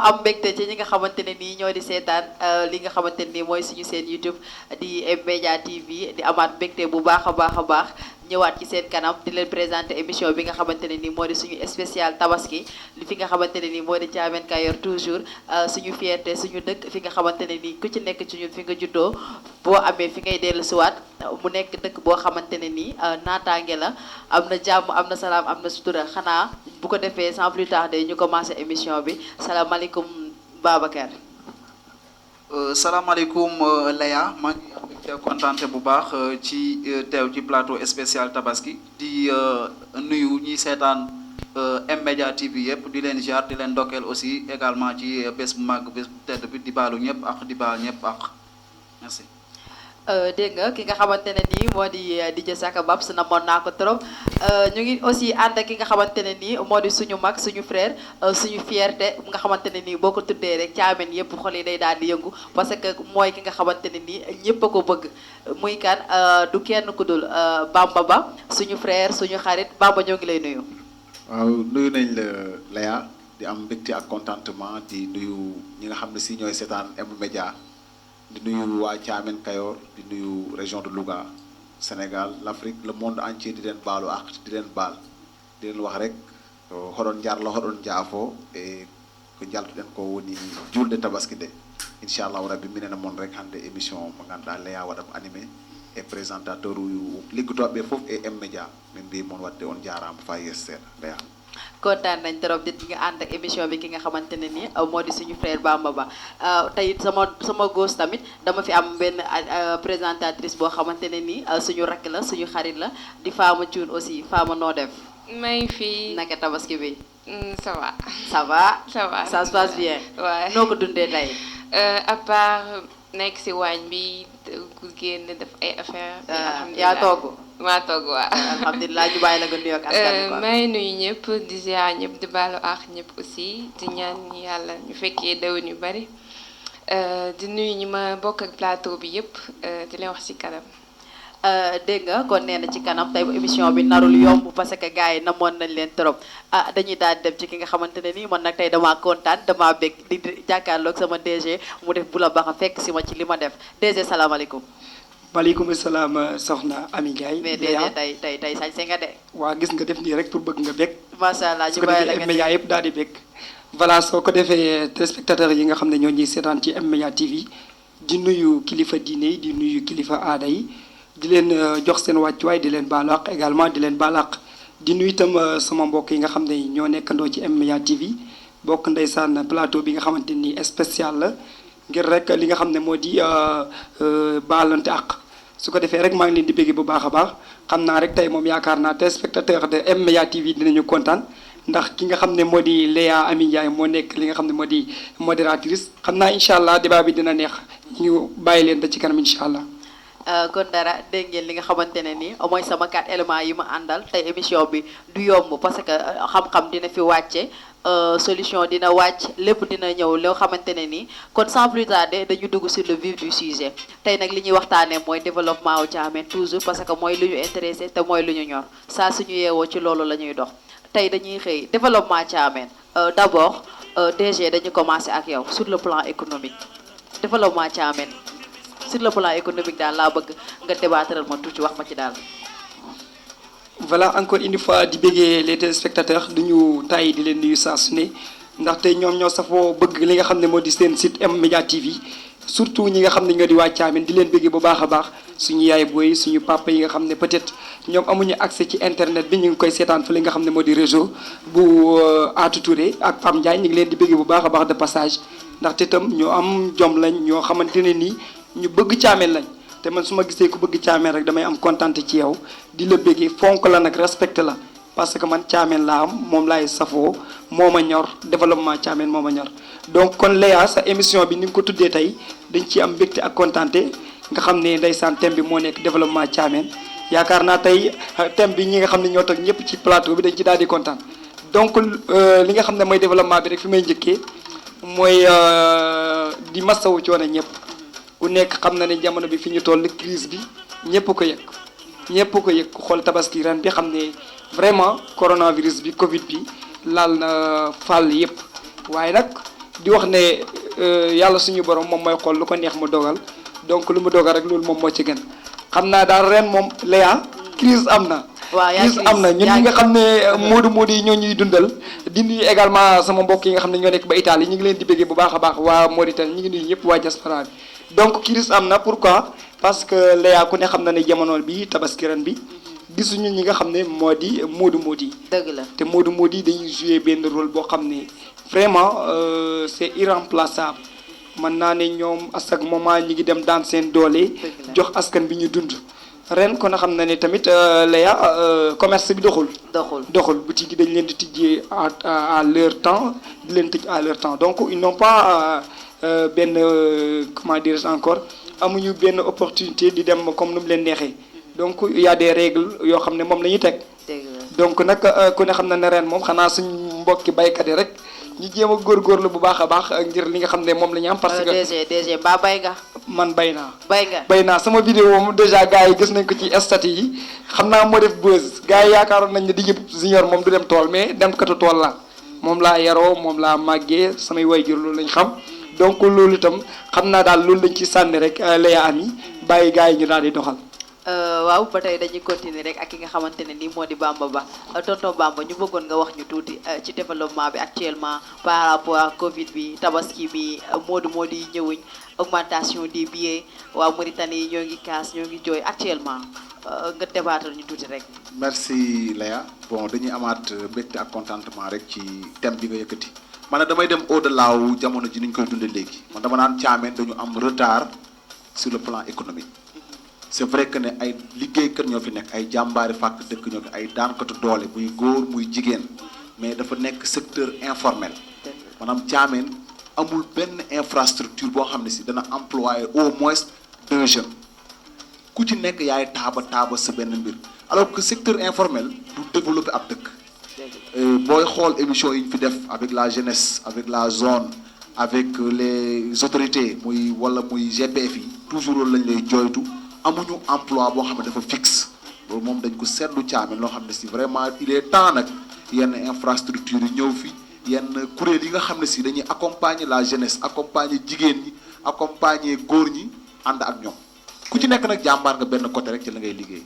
am mbégte ci ñi nga xamante ne nii ñoo di seetaan li nga xamante ne nii mooy suñu seen YouTube di M-Media TV di amaat mbégte bu baax a baax a baax ñëwaat ci seen kanam di leen présenter émission bi nga xamante ne nii moo di suñu spécial tabaski li fi nga xamante ne nii moo di Thiamène Kayor toujours suñu fierté suñu dëkk fi nga xamante ne nii ku ci nekk ci ñun fi nga juddoo boo amee fi ngay dellu siwaat mu nekk dëkk boo xamante ne nii naataange la am na jàmm am na salaam am na sutura xanaa bu ko defee sans plus tarder ñu commencé émission bi salaamaaleykum Babacar. salaamaaleykum Leya maa ngi am mbégte kontaante bu baax ci teew ci plateau spécial tabaski di nuyu ñiy seetaan M-Media TV yëpp di leen ziar di leen ndokkeel aussi également ci bés bu màgg bés bu tedd bi di baalu ñëpp ak di baal ñëpp ak merci. dégg nga ki nga xamante ne nii moo di DJ Saka Babs namoon naa ko trop ñu ngi aussi ànd ak ki nga xamante ne nii moo di suñu mag suñu frère suñu fierté nga xamante ne nii boo ko tuddee rek Thiamène yëpp xol yi day daal di yëngu parce que mooy ki nga xamante ne nii ñëpp a ko bëgg muy kan du kenn ku dul Bamba Ba suñu frère suñu xarit Bamba ñoo ngi lay nuyu. waaw nuyu nañ la Leya di am mbégte ak contentement di nuyu ñi nga xam ne si ñooy seetaan M-Media di nuyu waa Thiamène Kayor di nuyu région de Louga Sénégal l'Afrique le monde entier di leen baalu ak di leen baal di leen wax rek hoɗon jarlo hoɗon jaafo e ko jaltuɗen ko woni julde tabaski de inchallahu rabbi minen e moon rek hannde émission mo ngannduɗaa Leya waɗa ko animé e présentateur uyu liggotoɓe ɓe fof e M-Media min mbi moon wadde on jaarama fa yes seeɗa Leya kontaan nañ trop di nga ànd ak émission bi ki nga xamante ne ni moo di suñu frère Bamba Ba tey sama gos tamit dama fi am benn présentatrice boo xamante ne ni suñu rakk la suñu xarit la di Fama Thioune aussi Fama noo def. may fi naka tabaski bi. ça va. ça va. ça va ça se passe bien. waaw noo ko dundee tey. à part nekk si waañ bi ku génn def ay affaire yaa togg. maa togg waa alhamdulilah ñu bàyyi la nga nuyoo ak askan wi quoi. may nuyu ñëpp di ziar ñëpp di baalu ak ñëpp aussi di ñaan yàlla ñu fekkee déwén yu bari di nuyu ñi ma bokk ak plateau bi yëpp di leen wax ci kanam. dégg nga kon nee na ci kanam tey bu émission bi narul yomb parce que gars yi namoon nañ leen trop dañuy daal dem ci ki nga xamante ne nii man nag tey damaa kontaan damaa bég di jàkkaarloog sama DG mu def bu la baax a fekk si ma ci li ma def DG salaamaaleykum. maaleykum salaam soxna Ami Ndiaye. mais DG tey sañ nga de. waa gis nga def nii rek pour bëgg nga bég. macha allah ñu bàyyi la nga M-Media yëpp daal di bég. voilà soo ko defee téléspectateurs yi nga xam ne ñoo ñuy seetaan ci M-Media TV di nuyu kilifa diine yi di nuyu kilifa aada yi di leen jox seen wàccuwaay di leen baalu àq également di leen baal àq di nuyu itam sama mbokk yi nga xam ne ñoo nekkandoo ci M-Media TV bokk ndeysaan plateau bi nga xamante ni spécial la ngir rek li nga xam ne moo di baalante àq. su ko defee rek maa ngi leen di bégg bu baax a baax xam naa rek tey moom yaakaar naa téléspectateur de M-Media TV dinañu kontaan ndax ki nga xam ne moo di Leya Ami Ndiaye moo nekk li nga xam ne moo di modératrice xam naa incha allah débat bi dina neex ñu bàyyi leen ba ci kanam incha allah. kon dara dégg ngeen li nga xamante ne nii mooy sama 4 éléments yi ma àndal tey émission bi du yomb parce que xam-xam dina fi wàcce solution dina wàcc lépp dina ñëw loo xamante ne nii kon sans plus tarder dañu dugg sur le vif du sujet tey nag li ñuy waxtaanee mooy développement wu Thiamène toujours parce que mooy lu ñu intéressé te mooy lu ñu ñor saa suñu yeewoo ci loolu la ñuy dox tey dañuy xëy développement Thiamène d'abord DG dañu commencé ak yow sur le plan économique développement Thiamène sur le plan économique daal laa bëgg nga débattral ma tuuti wax ma ci daal. voilà encore une fois di béggee les téléspectateurs du ñu tàyyi di leen nuyu saa su ne ndaxte ñoom ñoo safoo bëgg li nga xam ne moo di seen site M-Media TV surtout ñi nga xam ne ñoo di waa Thiamène di leen béggee bu baax a baax suñu yaay booy suñu papa yi nga xam ne peut-être ñoom amuñu accès ci internet bi ñu ngi koy seetaan fa li nga xam ne moo di réseau bu Atou Touré ak Pam Ndiaye ñu ngi leen di béggee bu baax a baax de passage ndaxte itam ñoo am jom lañ ñoo xamante ne nii ñu bëgg Thiamène lañ. te man su ma gisee ku bëgg Thiamène rek damay am kontante ci yow di la bëggee fonk la nag respecté la parce que man Thiamène laa am moom laay safoo moo ma ñor développement Thiamène moo ma ñor donc kon Leya sa émission bi ni nga ko tuddee tey dañ ciy am mbégte ak kontante nga xam ne ndeysaan thème bi moo nekk développement Thiamène yaakaar naa tey thème bi ñi nga xam ne ñoo toog ñëpp ci plateau bi dañ ci daal di kontaan donc li nga xam ne mooy développement bi rek fi may njëkkee mooy di masawu coono ñëpp. ku nekk xam na ne jamono bi fi ñu toll crise bi ñëpp ko yëg ku xool tabaski ren bi xam ne vraiment coronavirus bi Covid bi laal na fàll yëpp waaye nag di wax ne yàlla suñu borom moom mooy xool lu ko neex mu dogal donc lu mu dogal rek loolu moom moo ci gën xam naa daal ren moom Léa crise am na. waaw yaa crise am na ñun ñi nga xam ne moodu yi ñoo ñuy dundal di nuyu également sama mbokk yi nga xam ne ñoo nekk ba Italie ñu ngi leen di bëggee bu baax a baax waa Mauritanie ñu ngi nuyu ñëpp waa diaspora bi donc crise am na pourquoi parce que Léa ku ne xam na ne jamono bi tabaski ren bi gisuñu ñi nga xam ne moo di moodu yi dëgg la te moodu yi dañuy jouer benn rôle boo xam ne vraiment c'est irremplaçable mën naa ne ñoom à chaque moment ñi ngi dem daan seen doole jox askan bi ñu dund ren kon xam na ne tamit Léa commerce bi doxul boutique yi dañ leen di tijjee à leur temps di leen tëj à leur temps donc ils n'ont pas benn comment dire encore amuñu benn opportunité di dem comme nu mu leen neexee donc il y a des règles yoo xam ne moom la ñuy teg donc nag ku ne xam na ne ren moom xanaa suñ mbokki baykat yi rek ñu jéem a góorgóorlu bu baax a baax ngir li nga xam ne moom la ñu am. parce que DG mbaa bay nga. man bay naa. bay naa sama vidéo moom déjà gars yi gis nañ ko ci statut yi xam naa moo def buzz gars yi yaakaaroon nañ ne Dj Junior moom du dem tool mais dem katu tool la moom laa yaroo moom laa màggee samay waajur loolu lañ xam donc loolu itam xam naa daal loolu lañ ci sànni rek Léa Ami bàyyi gars yi ñu daal di doxal. waaw ba tey dañuy continuer rek ak ki nga xamante ne nii moo di Bamba Ba tonton Bamba ñu bëggoon nga wax ñu tuuti ci développement bi actuellement par rapport à Covid bi tabaski bi moodu yi ñëwuñ augmentation des billets waa Mauritanie ñoo ngi kaas ñoo ngi jooy actuellement nga débattre ñu tuuti rek. merci Léa bon dañuy amaat mbégte ak contentement rek ci thème bi nga yëkkati man damay dem au delà wu jamono ji ni ñu koy dundee léegi man dama naan Thiamène dañu am retard sur le plan économique. c'est vrai que ne ay liggéeykat ñoo fi nekk ay jàmbaari fàkk dëkk ñoo fi ay daankatu doole muy góor muy jigéen mais dafa nekk secteur informel maanaam Thiamène amul benn infrastructure boo xam ne si dana employer au moins 2 jeunes ku ci nekk yaay taaba sa benn mbir alors que secteur informel du développer ab dëkk booy xool émission yi ñu fi def avec la jeunesse avec la zone avec les autorités muy wala muy GPF yi toujours loolu lañ lay jooytu amuñu emploi boo xam ne dafa fixe loolu moom dañ ko seetlu Thiamène loo xam ne si vraiment il est temps nag yenn infrastructure yi ñëw fi yenn kuréel yi nga xam ne si dañuy accompagner la jeunesse accompagner jigéen ñi accompagner góor ñi ànd ak ñoom ku ci nekk nag jàmbaar nga benn côté rek ci la ngay liggéey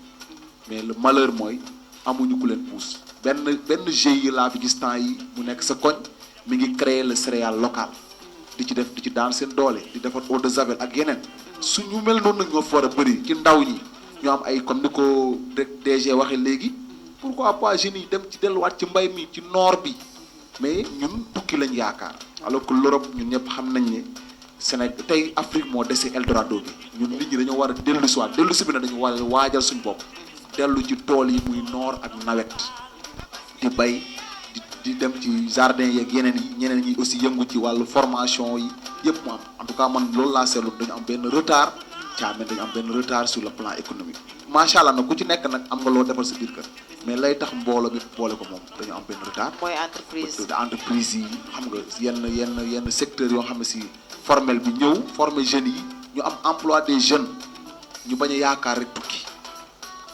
mais le malheur mooy amuñu ku leen pousse benn GIE laa fi gis temps yi mu nekk sa koñ mi ngi créer le céréale local di ci daan seen doole di defar eau de javel ak yeneen suñu mel noonu nag ñoo fa war a bëri ci ndaw ñi ñu am ay comme ni ko DG waxee léegi pourquoi pas jeunes yi dem ci delluwaat ci mbay mi ci noor bi mais ñun tukki lañ yaakaar alors que l'Europe ñun ñëpp xam nañ ne Sénégal tey Afrique moo dese Eldorado bi ñun nit ñi dañoo war a dellu si waat dellu si bi ne dañu war a waajal suñu bopp dellu ci tool yi muy noor ak nawet di bay di dem ci jardin yeeg yeneen yi ñeneen ñi aussi yëngu ci wàllu formation yi yëpp mu am en tout cas man loolu laa seetlu dañu am benn retard Thiamène dañu am benn retard sur le plan économique macha allah nag ku ci nekk nag am nga loo defal sa biir kër mais lay tax mbooloo mi boole ko moom dañu am benn retard. mooy entreprise yi xam nga yenn secteurs yoo xam ne si formel bi ñëw former jeunes yi ñu am emploi des jeunes ñu bañ a yaakaar rek tukki.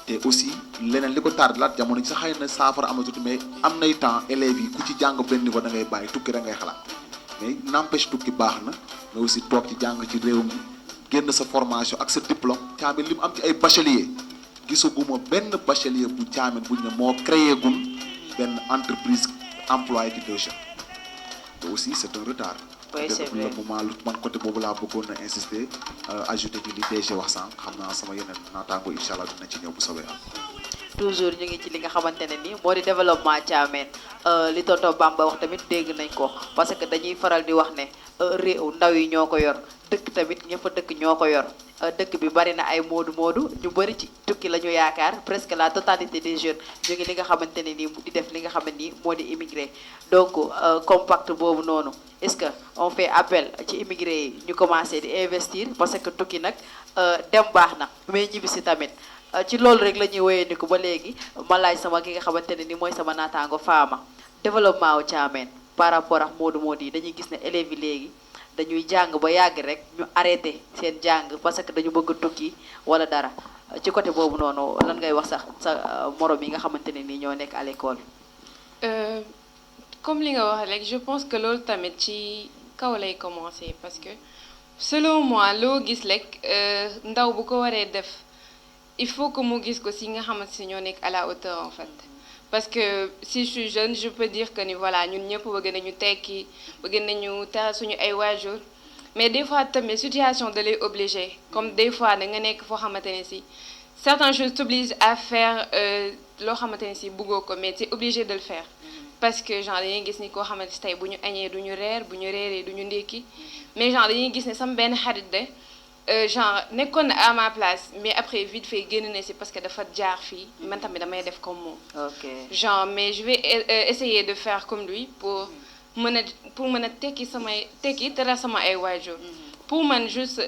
te aussi leneen li ko tardelaat jamono ji sax xëy na saafara amatut mais am nay temps élèves yi ku ci jàng benn niveau da ngay bàyyi tukki rek ngay xalaat mais n'empêche tukki baax na mais aussi toog ci jàng ci réew mi génn sa formation ak sa diplôme Thiamène li mu am ci ay bachelier gisaguma benn bachelier bu Thiamène buñ ne moo créé gul benn entreprise employé ci 2 jeunes te aussi c'est un retard. oui c'est vrai le moment lu man côté boobu laa bëggoon a insister ajouté ci li DG wax sànq xam naa sama yeneen naataango incha allah dina ci ñëw bu soobee am. toujours ñu ngi ci li nga xamante ne ni moo di développement Thiamène li tonton Bamba wax tamit dégg nañ ko parce que dañuy faral di wax ne réew ndaw yi ñoo ko yor dëkk tamit ñëpp dëkk ñoo ko yor dëkk bi bari na ay moodu ñu bëri ci tukki la ñu yaakaar presque la totalité des jeunes ñu ngi li nga xamante ne nii di def li nga xamante ni moo di immigré donc compact boobu noonu est-ce que on fait appel ci immigré yi ñu commencé di investir parce que tukki nag dem baax na mais ñibbisi tamit ci loolu rek la ñuy wéyee ni ko ba léegi ma laaj sama ki nga xamante ne ni mooy sama naataango Fama développement wu Thiamène par rapport ak moodu yi dañuy gis ne élèves yi léegi dañuy jàng ba yàgg rek ñu arrêté seen jàng parce que dañu bëgg tukki wala dara ci côté boobu noonu lan ngay wax sax sa morom yi nga xamante ne nii ñoo nekk à l'école. Comme li nga wax rek je pense que loolu tamit ci kaw lay commencer parce que selon moi loo gis rek ndaw bu ko waree def il faut que mu gis ko si nga xamante si ñoo nekk à la hauteur en fait parce que si je suis jeune je peux dire que ni voilà ñun ñëpp bëgg nañu tekki bëgg nañu teral suñu ay waajur mais des fois tamit situation da lay obligé comme des fois da nga nekk foo xamante ne si certaines choses t'obligent à faire loo xamante ne si bëggoo ko mais t'es obligé de le faire parce que genre dañuy gis ni koo xamante si tey bu ñu añee du ñu reer bu ñu reeree du ñu ndékki mais genre dañuy gis ne sama benn xarit de genre nekkoon na à ma place mais après vite fait génn na si parce que dafa jaar fii man tamit damay def comme moom. ok genre mais je vais essayer de faire comme lui pour mën a tekki samay tekki teral sama ay waajur pour man juste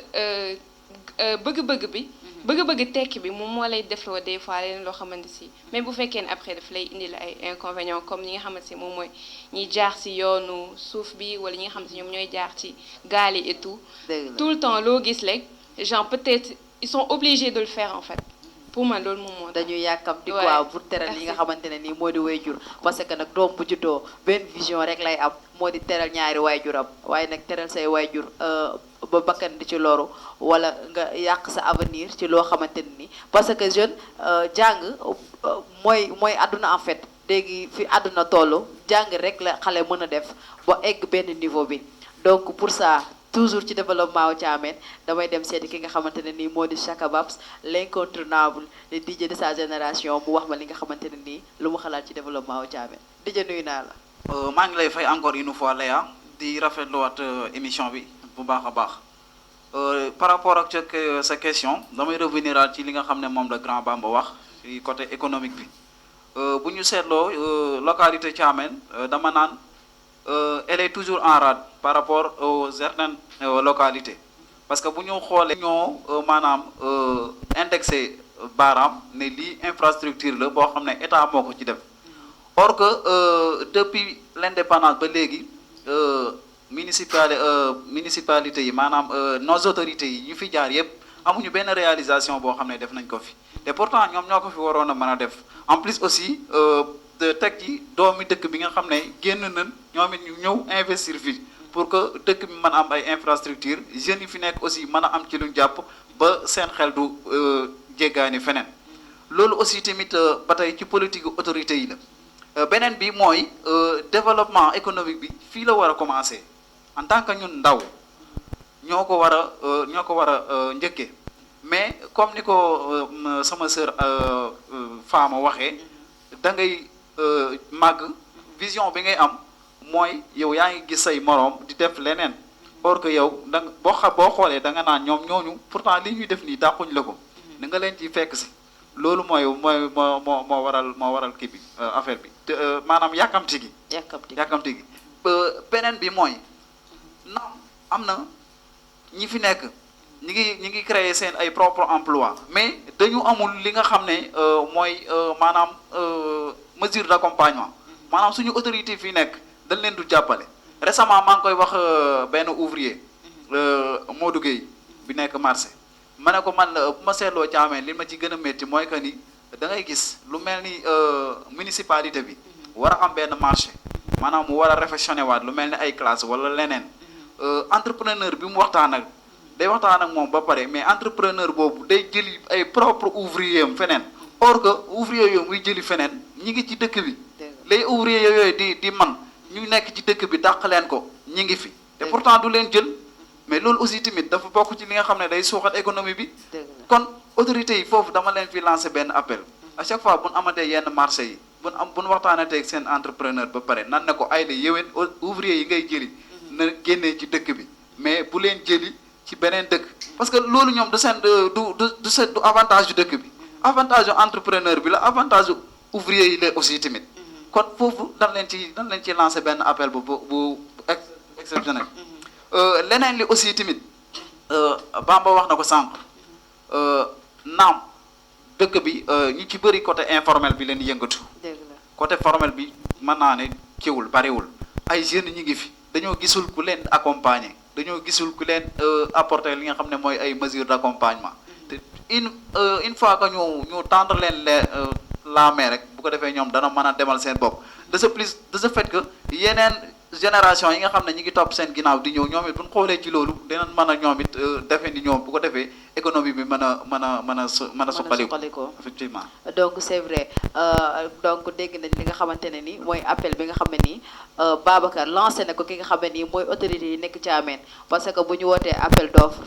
bëgg-bëgg tekki bi moom moo lay defloo des fois leen loo xamante si mais bu fekkee ne après daf lay indi la ay inconvénients comme ñi nga xamante si moom mooy ñiy jaar si yoonu suuf bi wala ñi nga xamante si ñoom ñooy jaar ci gaal yi et tout tout le temps loo gis rek genre peut-être ils sont obligés de le faire en fait pour man loolu moom moo tax dañuy yàkkamti quoi pour teral yi nga xamante ne nii moo di waajur parce que nag doom bu juddoo benn vision rek lay am moo di teral ñaari waajuram waaye nag teral say waajur ba bakkan di ci loru wala nga yàq sa avenir ci loo xamante ne nii parce que jeune jàng mooy àdduna en fait léegi fi àdduna toll jàng rek la xale mën a def ba egg benn niveau bi donc pour ça toujours ci développement wu Thiamène damay dem seeti ki nga xamante ne nii moo di Chaka Babs l'incontournable le DJ de sa génération mu wax ma li nga xamante ne nii lu mu xalaat ci développement wu Thiamène DJ nuyu naa la. maa ngi lay fay encore une fois Léa di rafetluwaat émission bi bu baax a baax par rapport ak sa question damay revenir ci li nga xam ne moom la grand Bamba wax ci côté économique bi bu ñu seetloo localité Thiamène dama naan elle est toujours en rade par rapport aux certaines localités parce que bu ñu xoolee ñoo maanaam indexé baaraam ne lii infrastructure la boo xam ne état moo ko ci def or que depuis l'indépendance ba léegi municipalité yi maanaam nos autorités yi ñu fi jaar yépp amuñu benn réalisation boo xam ne def nañ ko fi te pourtant ñoom ñoo ko fi waroon a mën a def en plus aussi de teg ci doomi dëkk bi nga xam ne génn nañ ñoom it ñu ñëw investir fii pour que dëkk bi mën a am ay infrastructure jeunes yi fi nekk aussi mën a am ci luñ jàpp ba seen xel du jéggaani feneen loolu aussi tamit ba tey ci politique autorité yi la beneen bi mooy développement économique bi fii la war a commencer en tant que ñun ndaw ñoo ko war a njëkkee mais comme ni ko sama sœur Fama waxee da ngay màgg vision bi ngay am mooy yow yaa ngi gis say moroom di def leneen or que yow da boo xoolee da nga naan ñoom ñooñu pourtant li ñuy def nii dàquñ la ko da nga leen ci fekk si loolu moo waral kii bi affaire bi maanaam yàkkamti gi beneen bi mooy naam am na ñi fi nekk ñi ngi créer seen ay propre emploi mais dañu amul li nga xam ne mooy maanaam mesure d'accompagnement maanaam suñu autorité fi nekk dañ leen du jàppale récemment maa ngi koy wax benn ouvrier Modou Gueye bi nekk marché ma ne ko man bu ma seetloo Thiamène li ma ci gën a métti mooy que ni da ngay gis lu mel ni municipalité bi war a am benn marché maanaam mu war a réfectionné waat lu mel ni ay classe wala leneen entrepreneur bi mu waxtaan ak moom ba pare mais entrepreneur boobu day jëli ay propre ouvrier am feneen or que ouvrier yooyu muy jëli feneen ñi ngi ci dëkk bi les ouvrier yooyu di man ñu nekk ci dëkk bi dàq leen ko ñi ngi fi te pourtant du leen jël mais loolu aussi tamit dafa bokk ci li nga xam ne day suuxat économie bi kon autorités yi foofu dama leen fi lancer benn appel à chaque fois bu ñu amatee yenn marché yi bu ñu waxtaanatee ak seen entrepreneur ba pare nan ne ko ay la yéwén ouvrier yi ngay jëli na génnee ci dëkk bi mais bu leen jëli ci beneen dëkk parce que loolu ñoom du seen du avantage yu dëkk bi avantage yu entrepreneur bi la avantage yu ouvrier yi la aussi tamit kon foofu dañ leen ci lancer benn appel bu exceptionnel leneen li aussi tamit Bamba wax na ko sànq naam dëkk bi ñu ci bëri côté informel bi leen yëngatu côté formel bi mën naa ne kiwul bariwul ay jeunes ñi ngi fi dañoo gisul ku leen accompagner dañoo gisul ku leen apporter li nga xam ne mooy ay mesures d'accompagnement te une fois que ñu tendre leen la main rek bu ko defee ñoom dana mën a demal seen bopp de ce fait que yeneen génération yi nga xam ne ñi ngi topp seen ginnaaw di ñëw ñoom it bu ñu xoolee ci loolu dinañ mën a ñoom it defe ni ñoom bu ko defee économie bi mën a suqaliku effectivement. donc c'est vrai donc dégg nañ li nga xamante ne ni mooy appel bi nga xam ne nii Babacar lancé na ko ki nga xam ne nii mooy autorité yi nekk Thiamène parce que bu ñu wootee appel d'offre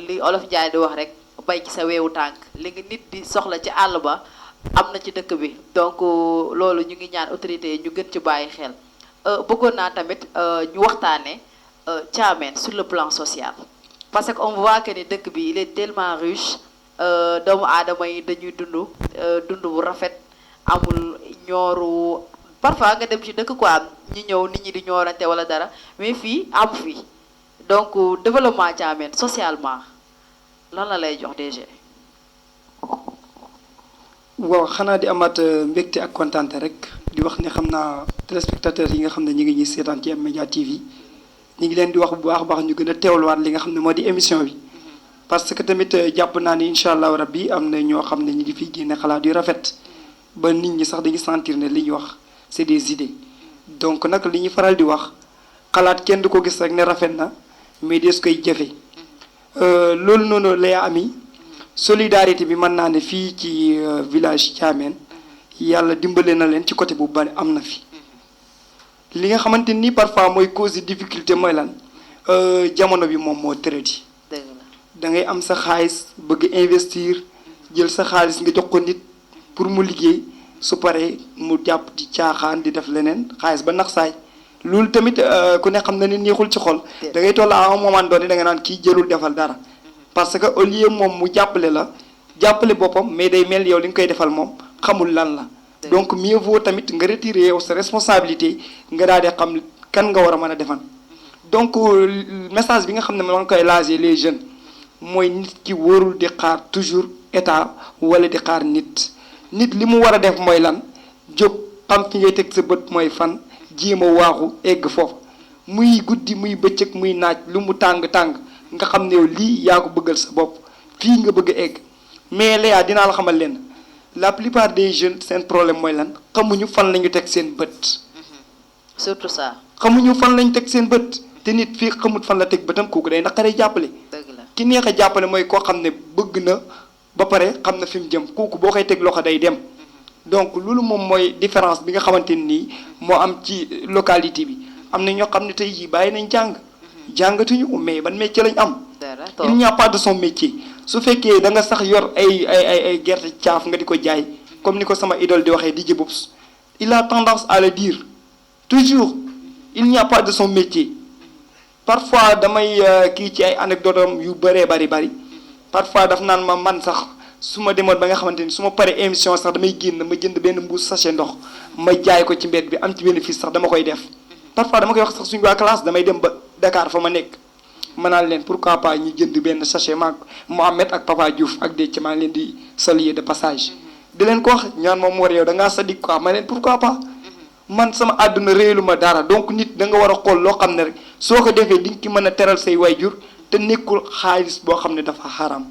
li Olof Njaay di wax rek bay ci sa weewu tànk li nga nit di soxla ci àll ba am na ci dëkk bi donc loolu ñu ngi ñaan autorité yi ñu gën ci bàyyi xel bëggoon naa tamit ñu waxtaane Thiamène sur le plan social parce que on voit que ni dëkk bi il est tellement riche doomu aadama yi dañuy dund bu rafet amul ñooru parfois nga dem ci dëkk quoi ñi ñëw nit ñi di ñoorante wala dara mais fii amu fi donc développement Thiamène socialement lan la lay jox DG. waaw xanaa di amaat mbégte ak kontaante rek di wax ne xam naa téléspectateurs yi nga xam ne ñu ngi ñuy seetaan ci M-Media TV ñu ngi leen di wax bu baax a baax ñu gën a teewluwaat li nga xam ne moo di émission bi parce que tamit jàpp naa ni incha allahu rabbi am na ñoo xam ne ñu ngi fiy génne xalaat yu rafet ba nit ñi sax dañuy sentir ne li ñuy wax c'est des idées donc nag li ñuy faral di wax xalaat kenn du ko gis rek ne rafet na mais des koy jëfe loolu noonu lay ami solidarité bi mën naa ne fii ci village Thiamène yàlla dimbale na leen ci côté bu bari am na fi li nga xamante ni parfois mooy cause de difficulté mooy lan jamono bi moom moo tëradi da ngay am sa xaalis bëgg investir jël sa xaalis nga jox ko nit pour mu liggéey su paree mu jàpp di caaxaan di def leneen xaalis ba nax saay loolu tamit ku ne xam na ne neexul ci xol da ngay toll à un moment donné da nga naan kii jëlul defal dara parce que au lieu moom mu jàppale la jàppale boppam mais day mel yow li nga koy defal moom xamul lan la donc mieux vaut tamit nga retirer yow sa responsabilité nga daal di xam kan nga war a mën a defan donc message bi nga xam ne ma koy lancer les jeunes mooy nit ki warul di xaar toujours état wala di xaar nit li mu war a def mooy lan jóg xam fi ngay teg sa bët mooy fan jéem a waaxu egg foofu muy guddi muy bëccëg muy naaj lu mu tàng-tàng nga xam ne yow lii yaa ko bëggal sa bopp fii nga bëgg a egg mais Léa dinaa la xamal leen la plupart des jeunes seen problème mooy lan xamuñu fan la ñu teg seen bët. surtout ça. xamuñu fan la ñu teg seen bët te nit fii xamut fan la teg bëtam kooku day naqaree jàppale. dëgg la ki neex a jàppale mooy koo xam ne bëgg na ba pare xam na fi mu jëm kooku boo koy teg loxo day dem. donc loolu moom mooy différence bi nga xamante nii moo am ci localité bi am na ñoo xam ne tey jii bàyyi nañ jàngatuñu mais ban métier lañ am. il n'y a pas de son métier su fekkee da nga sax yor ay gerte caaf nga di ko jaay comme ni ko sama idole di waxee DJ Boubs il a tendance à le dire toujours il n'y a pas de son métier parfois damay kii ci ay anecdote am yu bëree bari parfois daf naan ma man sax su ma demoon ba nga xamante ni su ma paree émission sax damay génn ma jënd benn mbuus sachet ndox ma jaay ko ci mbedd bi am ci bénéfice sax dama koy def parfois dama koy wax sax suñu waa classe damay dem ba Dakar fa ma nekk ma naan leen pourquoi pas ñu jënd benn sachet maag Mohamed ak Papa Diouf ak Déthié maa ngi leen di saluer de passage di leen ko wax ñaan moom war yow da ngaa sadik quoi ma leen pourquoi pas man sama àdduna réelu ma dara donc nit da nga war a xool loo xam ne rek soo ko defee di nga ki mën a teral say waajur te nekkul xaalis boo xam ne dafa xaram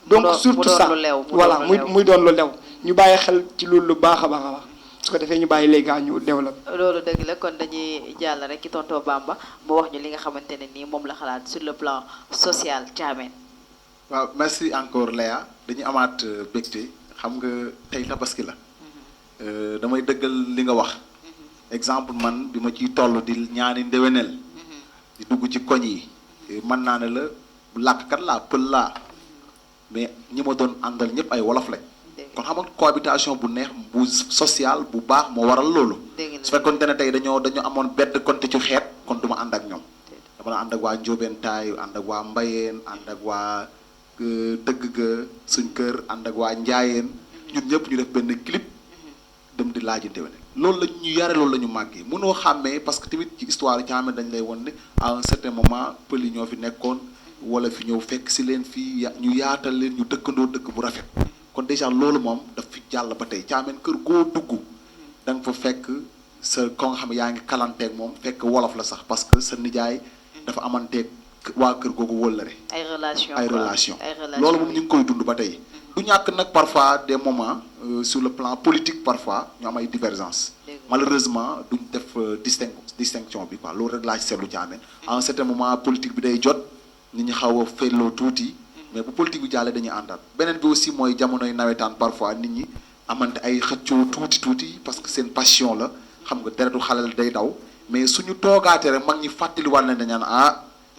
donc surtout ça voilà muy doon lu lew ñu bàyyi xel ci loolu lu baax a baax a baax su ko defee ñu bàyyi léegi ñu développé. loolu dëgg la kon dañuy jàll rek ci tonton Bamba mu wax ñu li nga xamante ne nii moom la xalaat sur le plan social Thiamène. waaw merci encore Léa dañuy amaat bégte xam nga tey tabaski la. damay dëggal li nga wax. exemple man bi ma ciy toll di ñaani ndéwénel di dugg ci koñ yi mën naa ne la làkkat laa pël laa mais ñi ma doon àndal ñëpp ay wolof lañ. kon xam nga cohabitation bu neex bu social bu baax moo waral loolu. su fekkoon ne tey dañoo amoon bedd konte ci xeet kon du ma ànd ak ñoom. dama la ànd ak waa Njóobeen Taay ànd ak waa Mbayeen ànd ak waa Tëgg ga suñ kër ànd ak waa Njaayeen ñun ñëpp ñu def benn clip dem di laajante wane. loolu la ñu yare loolu la ñu màggee mënoo xàmmee parce que tamit ci histoire Thiamène dañ lay won ne à un certain moment pël yi ñoo fi nekkoon wala fi ñëw fekk si leen fii ñu yaatal leen ñu dëkkandoo dëkk bu rafet. kon déjà loolu moom daf fi jàll ba tey Thiamène kër goo dugg da nga fa fekk sa ko nga xam ne yaa ngi kalanteeg moom fekk wolof la sax parce que sa nijaay dafa amanteeg waa kër googu wëllëre ay relation loolu moom ñu ngi koy dund ba tey du ñàkk nag parfois des moments sur le plan politique parfois ñu am ay divergence malheureusement duñ def distinction bi quoi loolu rek laa ci seetlu Thiamène à un certain moment politique bi day jot nit ñi xaw a felloo tuuti mais bu politique bi jàllee dañuy àndaat beneen bi aussi mooy jamonoy nawetaan parfois nit ñi amante ay xëccoo tuuti parce que seen passion la xam nga deretu xalal day daw mais suñu toogaatee rek mag ñi fàttaliwaat nañ dañaan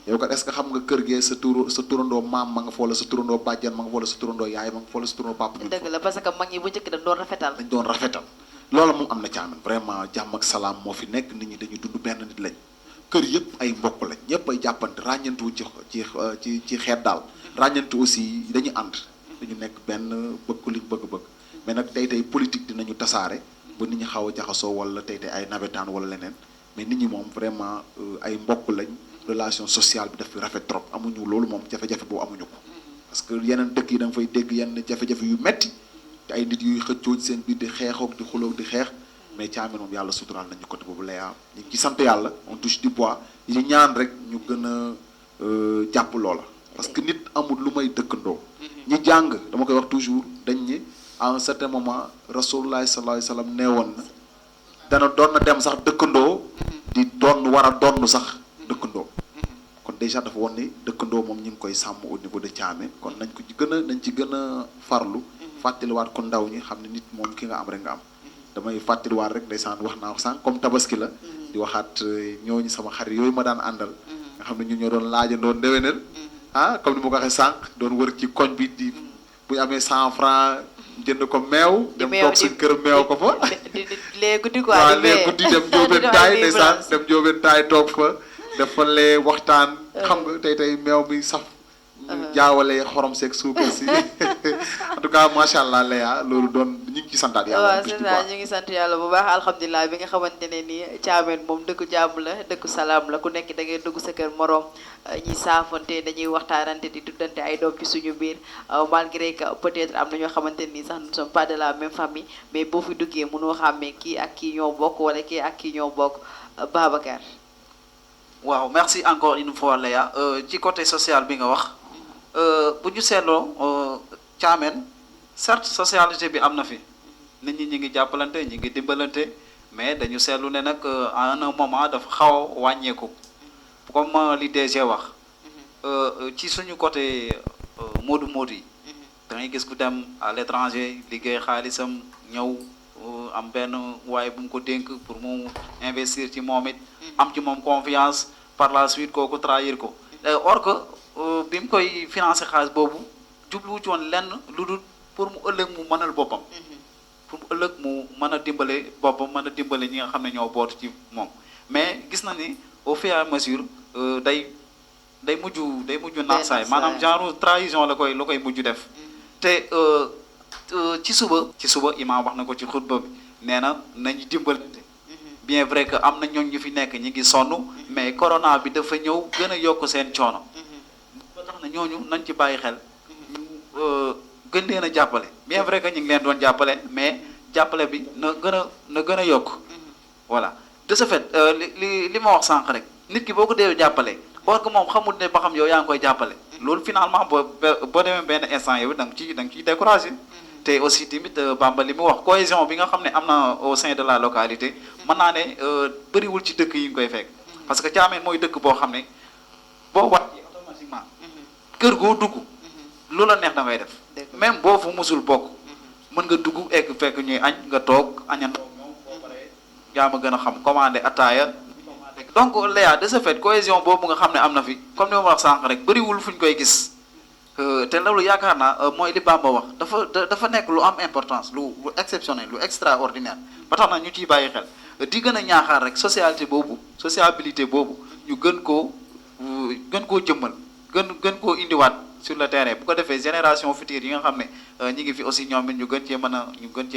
yow kat est-ce que xam nga kër gee sa turandoo maam ma nga fa wala sa turandoo bàjjan ma nga fa wala sa turandoo yaay ma nga fa wala sa turandoo papa dëgg la parce que mag ñi bu njëkk dañ doon rafetal. dañ doon rafetal loolu moom am na Thiamène vraiment jàmm ak salaam moo fi nekk nit ñi dañuy dund benn nit lañ kër yëpp ay mbokk lañ ñëpp ay jàppante ràññantu ci xeet daal ràññantu aussi dañuy ànd dañu nekk benn bëgg liñ bëgg-bëgg mais nag tey politique dinañu tasaare ba nit ñi xaw a jaxasoo wala tey ay nawetaan wala leneen mais nit ñi moom vraiment ay mbokk lañ relation sociale bi daf fi rafet trop amuñu loolu moom jafe-jafe boobu amuñu ko parce que yeneen dëkk yi da nga fay dégg yenn jafe-jafe yu metti te ay nit yuy xëccoo ci seen biir di xeexoog di xuloog di xeex mais Thiamène moom yàlla suturaal nañu côté boobu Léa ñu ngi ci sant yàlla on touche du bois yi ñaan rek ñu gën a jàpp loola parce que nit amul lu may dëkkandoo ñi jàng dama koy wax toujours dañ ni à un certain moment rasulullah sallallahu alayhi wa sallam nee woon na dana doon na dem sax dëkkandoo di doon war a doon sax dëkkandoo kon déjà dafa woon ni dëkkandoo moom ñu ngi koy sàmm au niveau de Thiamène kon nañ ko ci gën a nañ ci gën a farlu fàttaliwaat ko ndaw ñi xam ne nit moom ki nga am rek nga am damay fàttaliwaat rek ndeysaan wax naa ko sànq comme tabaski la di waxaat ñooñu sama xarit yooyu ma daan àndal nga xam ne ñu ñoo doon laajandoon déwénal comme ni ma ko waxee sànq doon wër ci koñ bi di bu ñu amee 100 francs jënd ko meew dem toog suñ kër meew ko fa les guddi quoi waaw les guddi dem jóobeen taay ndeysaan dem jóobeen taay toog fa dafa lee waxtaan xam nga tey meew mi saf jaawale xorom seeg suukar si en tout cas macha allah Léa loolu doon ñu ngi ci santaat yàlla. waaw c'est ça ñu ngi sant yàlla bu baax alhamdulilah bi nga xamante ne nii Thiamène moom dëkku jàmm la dëkku salaam la ku nekk da ngay dugg sa kër morom ñi saafante dañuy waxtaanante di tuddante ay doom ci suñu biir malgré que peut-être am na ñoo xamante nii sax nous ne sommes pas de la même famille mais boo fi duggee mënoo xàmmee kii ak kii ñoo bokk wala kii ak kii ñoo bokk Babacar. waaw merci encore une fois Léa ci côté social bi nga wax. bu ñu seetloo Thiamène certes socialité bi am na fi nit ñi ngi jàppalante ñi ngi dimbalante mais dañu seetlu ne nag à un moment dafa xaw a wàññeeku comme li DG wax ci suñu côté moodu yi da ngay gis ku dem à l'étranger liggéey xaalisam ñëw am benn waaye bu mu ko dénk pour mu investir ci moom it am ci moom confiance par la suite kooku trahir ko or que bi mu koy financé xaalis boobu jubluwu ci woon lenn lu dul pour mu ëllëg mu mënal boppam pour mu ëllëg mu mën a dimbale boppam mën a dimbale ñi nga xam ne ñoo bootu ci moom mais gis na ni au fur et à mesure day mujj naax saay maanaam genre trahison la koy mujj def te ci suba imaam wax na ko ci xutba bi nee na nañu dimbalante bien vrai que am na ñooñ ñu fi nekk ñi ngi sonn mais corona bi dafa ñëw gën a yokk seen coono ba tax na ñooñu nañ ci bàyyi xel gën leen a jàppale bien vrai que ñu ngi leen doon jàppale mais jàppale bi na gën a yokk voilà de ce fait li ma wax sànq rek nit ki boo ko dee jàppale or que moom xamul ne ba xam yow yaa ngi koy jàppale loolu finalement boo demee benn instant yow da nga ciy découragé te aussi tamit Bamba li mu wax cohésion bi nga xam ne am na au sein de la localité mën naa ne bëriwul ci dëkk yi nga koy fekk parce que Thiamène mooy dëkk boo xam ne boo wàccee automatiquement kër goo dugg lu la neex da ngay def même boo fu musul bokk mën nga dugg egg fekk ñuy añ nga toog añandoo ñoom boo paree yaa ma gën a xam commandé ataaya donc Léa de ce fait cohésion boobu nga xam ne am na fi comme ni ma wax sànq rek bëriwul fu ñu koy gis te loolu yaakaar naa mooy li Bamba wax dafa nekk lu am importance lu exceptionnel lu extraordinaire ba tax na ñu ciy bàyyi xel di gën a ñaaxaar rek sociabilité boobu ñu gën koo jëmmal gën koo indiwaat sur le terrain bu ko defee génération future yi nga xam ne ñi ngi fi aussi ñoom it ñu gën cee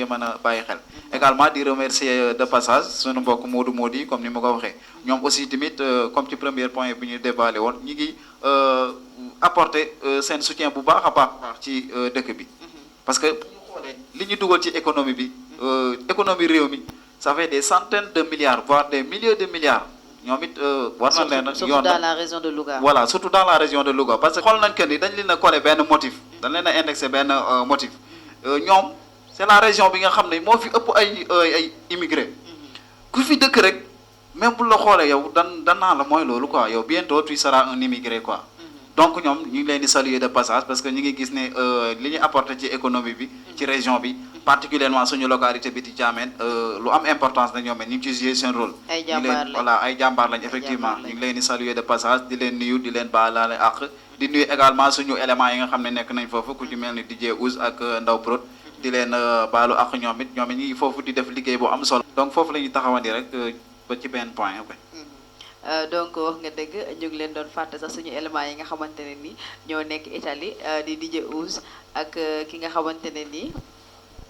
mën a bàyyi xel également di remercier de passage sunu mbokk Modou yi comme ni ma ko waxee ñoom aussi tamit comme ci premier point bi ñu débalé woon ñi ngi apporter seen soutien bu baax a baax ci dëkk bi parce que bu ñu xoolee li ñu dugal ci économie bi économie réew mi ça fait des centaines de milliards voire des milliers de milliards ñoom it war na leen yoon surtout dans la région de Louga. voilà surtout dans la région de Louga parce que xool nañ que ni dañ leen a collé benn motif dañ leen a indexé benn motif ñoom c'est la région bi nga xam ne moo fi ëpp ay immigré ku fi dëkk rek même bu la xoolee yow dan naa la mooy loolu quoi yow bientôt tu seras un immigré quoi. donc ñoom ñu ngi leen di saluer de passage parce que ñu ngi gis ne li ñu apporté ci économie bi ci région bi particulièrement suñu localité bi di Thiamène lu am importance na ñoom ñu ngi ci jouer seen rôle. ay jàmbaar lañ voilà ay jàmbaar lañ effectivement ñu ngi leen di saluer de passage di leen nuyu di leen baalaale àq di nuyu également suñu éléments yi nga xam ne nekk nañ foofu ku ci mel ni DJ Ouz ak Ndaw Prod di leen baalu àq ñoom it ñu ngi foofu di def liggéey bu am solo. donc foofu la ñuy taxawandi rek ba ci benn point ok. donc wax nga dëgg ñu ngi leen doon fàtte sax suñu éléments yi nga xamante ne ni ñoo nekk Italie di DJ Ouz ak ki nga xamante ne ni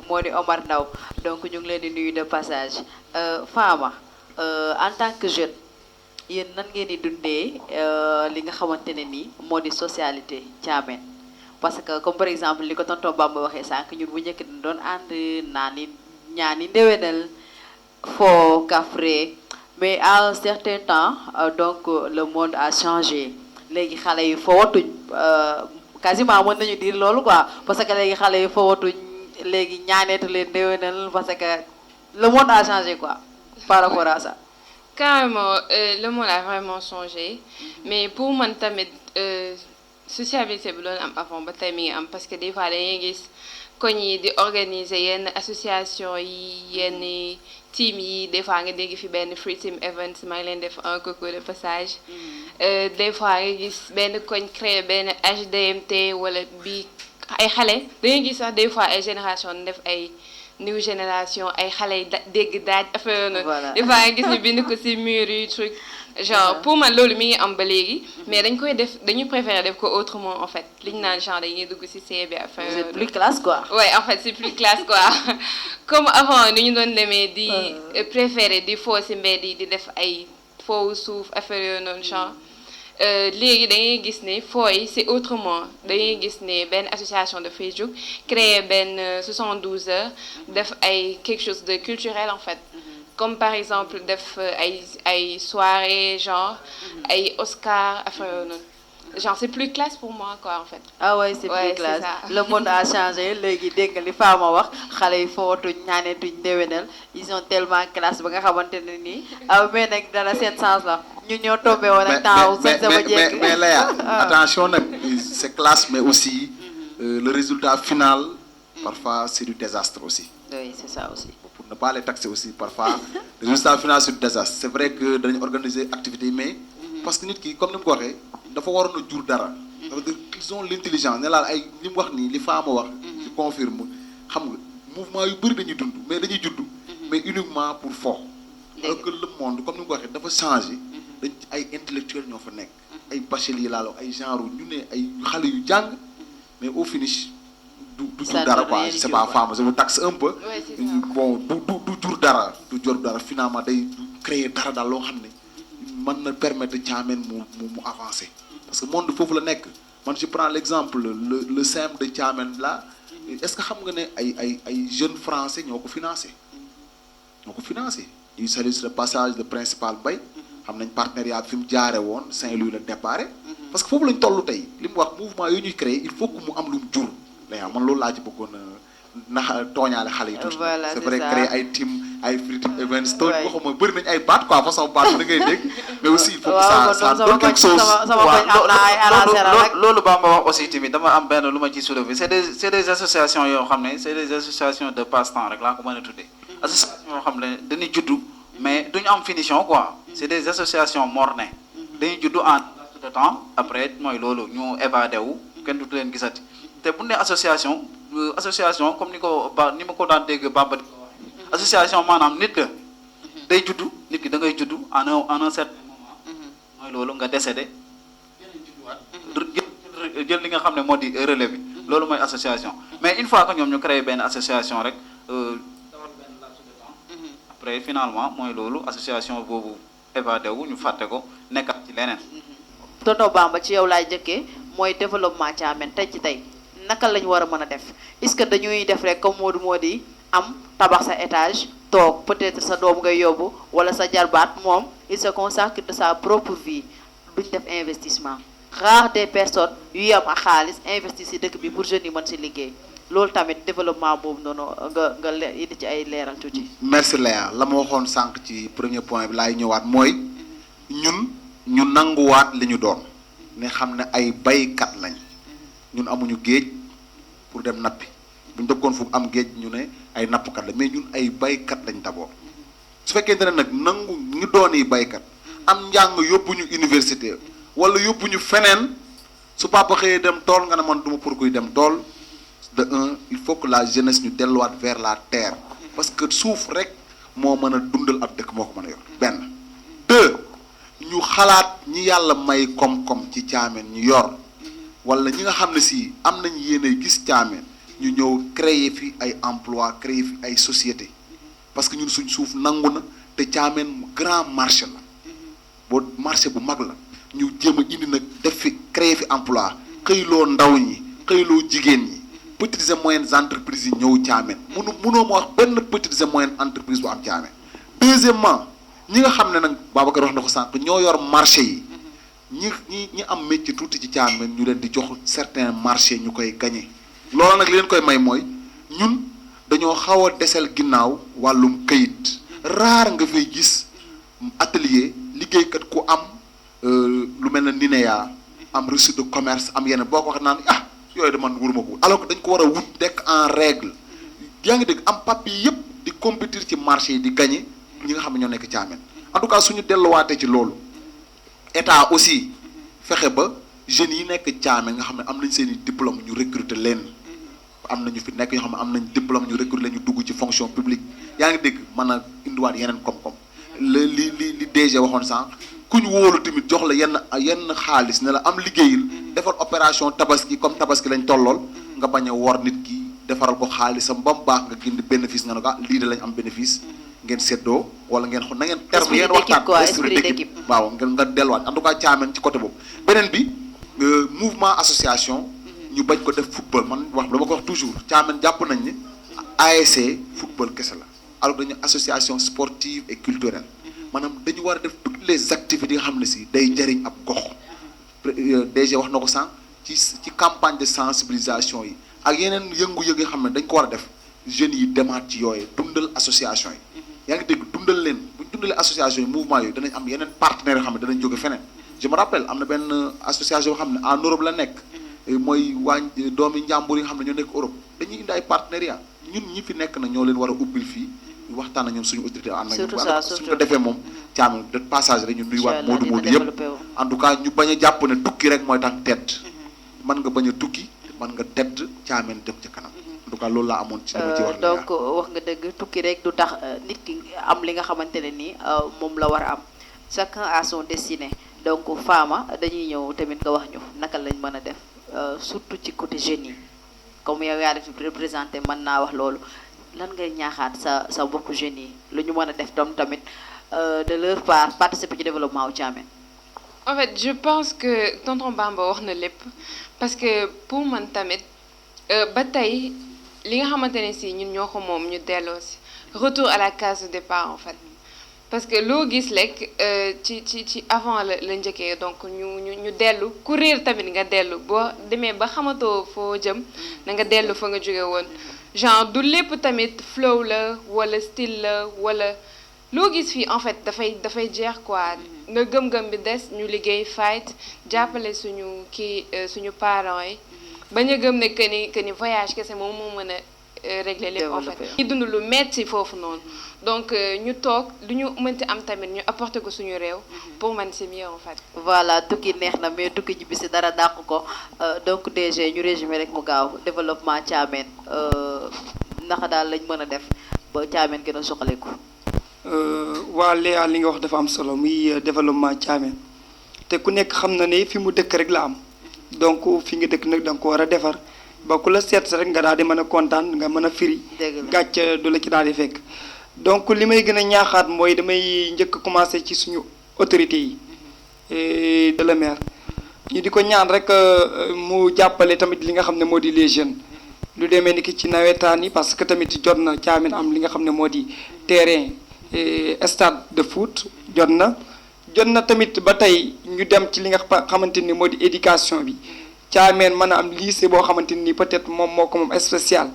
moo di Omar Ndaw donc ñu ngi leen di nuyu de passage Fama en tant que jeune yéen nan ngeen di dundee li nga xamante ne ni moo di socialité Thiamène parce que comme par exemple li ko tonton Bamba waxee sànq ñun bu njëkk dañ doon ànd naani ñaani ndéwénal foo kafre mais à un certain temps donc le monde a changé léegi xale yi fowatuñ quasiment mën nañu dire loolu quoi parce que léegi xale yi fowatuñ léegi ñaaneetu leen déwénal parce que le monde a changé quoi par rapport à ça. Carrément, le monde a vraiment changé mais pour man tamit sociabilité bi doon am avant ba tey mi ngi am parce que des fois dañuy gis koñ yi di organiser yenn association yi yenn team yi des fois nga dégg fi benn free team event maa ngi leen def un coucou de passage des fois nga gis benn koñ créé benn HDMT wala bi ay xale dañuy gis sax des fois ay génération def ay new génération ay xale yi dégg daaj affaire noonu des fois nga gis ni bind ko ci mur yi truc genre pour man loolu mi ngi am ba léegi mais dañ koy def dañu préférer def ko autrement en fait li ñu naan genre dañuy dugg ci see bi affaire c'est plus classe quoi. ouais en fait c'est plus classe quoi comme avant ni ñu doon demee di préférer di foo ci mbedd yi di def ay foowu suuf affaire yooyu noonu genre léegi dañuy gis ne fooy c'est autrement dañuy gis ne benn association de Facebook créer benn 72 heures def ay quelque chose de culturel en fait comme par exemple def ay soirée genre ay Oscar affaire yooyu noonu genre c'est plus classe pour moi quoi en fait. ah ouais c'est plus classe le monde a changé léegi dégg nga li Fama wax xale yi fowatuñ ñaaneetuñ déwénal ils sont tellement classe ba nga xamante ne nii mais nag dara seen sens la ñu ñoo tombé woon ak temps seen sama jékki mais Léa attention nag c'est classe mais aussi le résultat final parfois c'est du désastre aussi. oui c'est ça aussi. pour ne pas les taxer aussi parfois le résultat final c'est du désastre c'est vrai que dañu organiser activité mais parce que nit ki comme ni mu ko waxee dafa waroon a jur dara. ça veut dire qu'ils ont l'intelligence ne laal ay li mu wax nii li Fama wax. je confirme xam nga mouvement yu bëri dañuy dund mais dañuy judd. mais uniquement pour fo. alors que le monde comme ni mu ko waxee dafa changé. dañ ay intellectuels ñoo fa nekk. ay bacheliers laa ay genre ñu ne ay xale yu jàng mais au finish. du jur dara quoi c'est pas Fama je vous taxe un peu. bon du jur dara du jur dara finalement day créer dara daal loo xam ne mën na permettre Thiamène mu avancer parce que monde foofu la nekk man je prends l'exemple le CEM de Thiamène là est-ce que xam nga ne ay jeunes français ñoo ko financé ñuy saluer sur le passage de principal Bay xam nañ partenariat fi mu jaare woon Saint-Louis la déparé parce que foofu lañ toll tey li mu wax mouvement yooyu ñuy créer il faut que mu am lu mu jur léegi man loolu laa ci bëggoon ndax tooñaale xale yi tuuti c'est vrai créer ay team ay free team events tooñ waxuma bëri nañ ay baat quoi façon baat da ngay dégg mais aussi il faut que ça donne quelque chose loolu Bamba wax aussi tamit dama am benn lu ma ci soulever c'est des associations yoo xam ne c'est des associations de passe-temps rek laa ko mën a tuddee association yoo xam ne dañuy juddu mais duñu am finition quoi c'est des associations mornées dañuy juddu en de temps après mooy loolu ñu évadé wu kenn du leen gisati te bu ne association comme ni ma ko daan dégg Bamba di ko waxee association maanaam nit la day juddu nit ki da ngay juddu en un certain moment mooy loolu nga décédé jël li nga xam ne moo di relais bi loolu mooy association mais une fois que ñoom ñu créé benn association rek dawal benn laps de temps après finalement mooy loolu association boobu évadé wu ñu fàtte ko nekkat ci leneen. tonton Bamba ci yow laay jëkkee mooy développement Thiamène tey ci tey naka lañ war a mën a def est-ce que dañuy def rek comme Modou yi am tabax sa étage toog peut-être sa doom ngay yóbbu wala sa jarbaat moom il se consacre de sa propre vie duñ def investissement rare des personnes yu yam ak xaalis investir ci dëkk bi pour jeunes yi mën ci liggéey loolu tamit développement boobu noonu nga indi ci ay leeral tuuti. merci Léa la ma waxoon sànq ci premier point bi laay ñëwaat mooy ñun ñu nanguwaat li ñu doon ne xam ne ay baykat lañ ñun amuñu géej pour dem nappi bu ñu dëkkoon fu am géej ñu ne ay nappkat la mais ñun ay baykat lañ d'abord su fekkente ne nag nangu ñu doon yi baykat am njàng yóbbuñu université wala yóbbuñu feneen su papa xëyee dem tool nga ne man duma pour kuy dem tool de un il faut que la jeunesse ñu delluwaat vers la terre parce que suuf rek moo mën a dundal ab dëkk moo ko mën a yor benn deux ñu xalaat ñi yàlla may koom-koom ci Thiamène ñu yor wala ñi nga xam ne si am nañ yéene gis Thiamène ñu ñëw créer fi ay emploi créer fi ay société parce que ñun suñ suuf nangu na te Thiamène mu grand marché la boo marché bu mag la ñu jéem a indi nag def fi créer fi emploi xëyloo ndaw ñi xëyloo jigéen ñi petites et moyennes entreprises yi ñëw Thiamène mënoo ma wax benn petites et moyennes entreprise bu am Thiamène deuxièmement ñi nga xam ne nag Babacar wax na ko sànq ñoo yor marché yi ñi am métier tuuti ci Thiamène ñu leen di jox certains marchés ñu koy gagné loolu nag li leen koy may mooy ñun dañoo xaw a desel ginnaaw wàllum këyit raar nga fay gis atelier liggéeykat ku am lu mel ne NINEA am reçu de commerce am yenn boo ko wax naan yooyu de man wuruma ko alors que dañ ko war a wut dekk en règle yaa ngi dégg am papier yëpp di compétir ci marché yi di gagné ñi nga xam ne ñoo nekk Thiamène en tout cas suñu delluwaatee ci loolu état aussi fexe ba jeunes yi nekk Thiamène nga xam ne am nañ seen i diplôme ñu recruter leen am nañu fi nekk ñoo xam ne am nañ diplôme ñu recruter leen ñu dugg ci fonction publique yaa ngi dégg mën a indiwaat yeneen koom-koom li DG waxoon sànq ku ñu wóolu tamit jox la yenn xaalis ne la am liggéeyil defar opération tabaski comme tabaski lañ tollool nga bañ a wor nit ki defaral ko xaalisam ba mu baax nga génn bénéfice nga ne ko lii de lañ am bénéfice ngeen séddoo wala ngeen na ngeen terme ngeen waxtaan esprit d'équipe waaw nga delluwaat en tout cas Thiamène ci côté boobu beneen bi mouvement association ñu bañ ko def football man wax dama ko wax toujours Thiamène jàpp nañ ni ASC football kese la alors dañu association sportive et culturelle maanaam dañu war a def toutes les activités yi nga xam ne si day jëriñ ab gox DG wax na ko sànq ci campagne de sensibilisation yi ak yeneen yëngu-yëngu yi nga xam ne dañ ko war a def jeunes yi demaat ci yooyu dundal association yi yaa ngi dégg dundal leen bu ñu dundalee association yi mouvement yooyu danañ am yeneen partenaires yoo xam ne danañ jóge feneen je me rappelle am na benn association yoo xam ne en Europe la nekk mooy doomi njàmbur yi nga xam ne ñoo nekk Europe dañuy indi ay partenariat ñun ñi fi nekk na ñoo leen war a ubbil fii waxtaan ak ñoom suñu autorité ànd ak ñoom suñu ko defee moom Thiamène de passage rek ñu nuyuwaat Modou Modou yëpp en tout cas ñu bañ a jàpp ne tukki rek mooy tax tedd mën nga bañ a tukki mën nga tedd Thiamène dem ca kanam en tout cas loolu laa amoon ci dama ci wax donc wax nga dëgg tukki rek du tax nit ki am li nga xamante ne nii moom la war a am chacun a son destiné donc Fama dañuy ñëw tamit nga wax ñu naka lañ mën a def surtout ci côté jeunes yi comme yow yaa def représenté mën naa wax loolu lan ngay ñaaxaat sa mbokku jeunes yi lu ñu mën a def tamit de leur part participer ci développement wu Thiamène. En fait je pense que tonton Bamba wax na lépp parce que pour man tamit ba tey li nga xamante ne si ñun ñoo ko moom ñu delloo si retour à la case de départ en fait parce que loo gis lekk ci avant la njëkkee donc ñu dellu ku réer tamit nga dellu boo demee ba xamatoo foo jëm na nga dellu fa nga jóge woon genre du lépp tamit flow la wala style la wala loo gis fii en fait dafay jeex quoi nga gëm-gëm bi des ñu liggéey fight jàppale suñu parents yi bañ a gëm ne que ni voyage kese moom moo mën a régler lépp en fait ñu dund lu metti foofu noonu donc ñu toog lu ñu mënti am tamit ñu apporter ko suñu réew pour man c'est mieux en fait. voilà tukki neex na mais tukki ji bisi dara dàq ko donc DG ñu résumé rek mu gaaw développement Thiamène naka daal lañ mën a def ba Thiamène gën a soxaleku. waa Léa li nga wax dafa am solo muy développement Thiamène te ku nekk xam na ne fi mu dëkk rek la am donc fi nga dëkk nag da nga ko war a defar ba ku la seet rek nga daal di mën a kontaan nga mën a firi gàcc du la ci daal di fekk donc li may gën a ñaaxaat mooy damay njëkk commencé ci suñu autorités yi de la maire ñu di ko ñaan rek mu jàppale tamit li nga xam ne moo di les jeunes lu demee ni ki ci nawetaan yi parce que tamit jot na Thiamène am li nga xam ne moo di terrain stade de foot jot na tamit ba tey ñu dem ci li nga xamante ni moo di éducation bi Thiamène mën a am lycée boo xamante ni peut-être moom moo ko moom spécial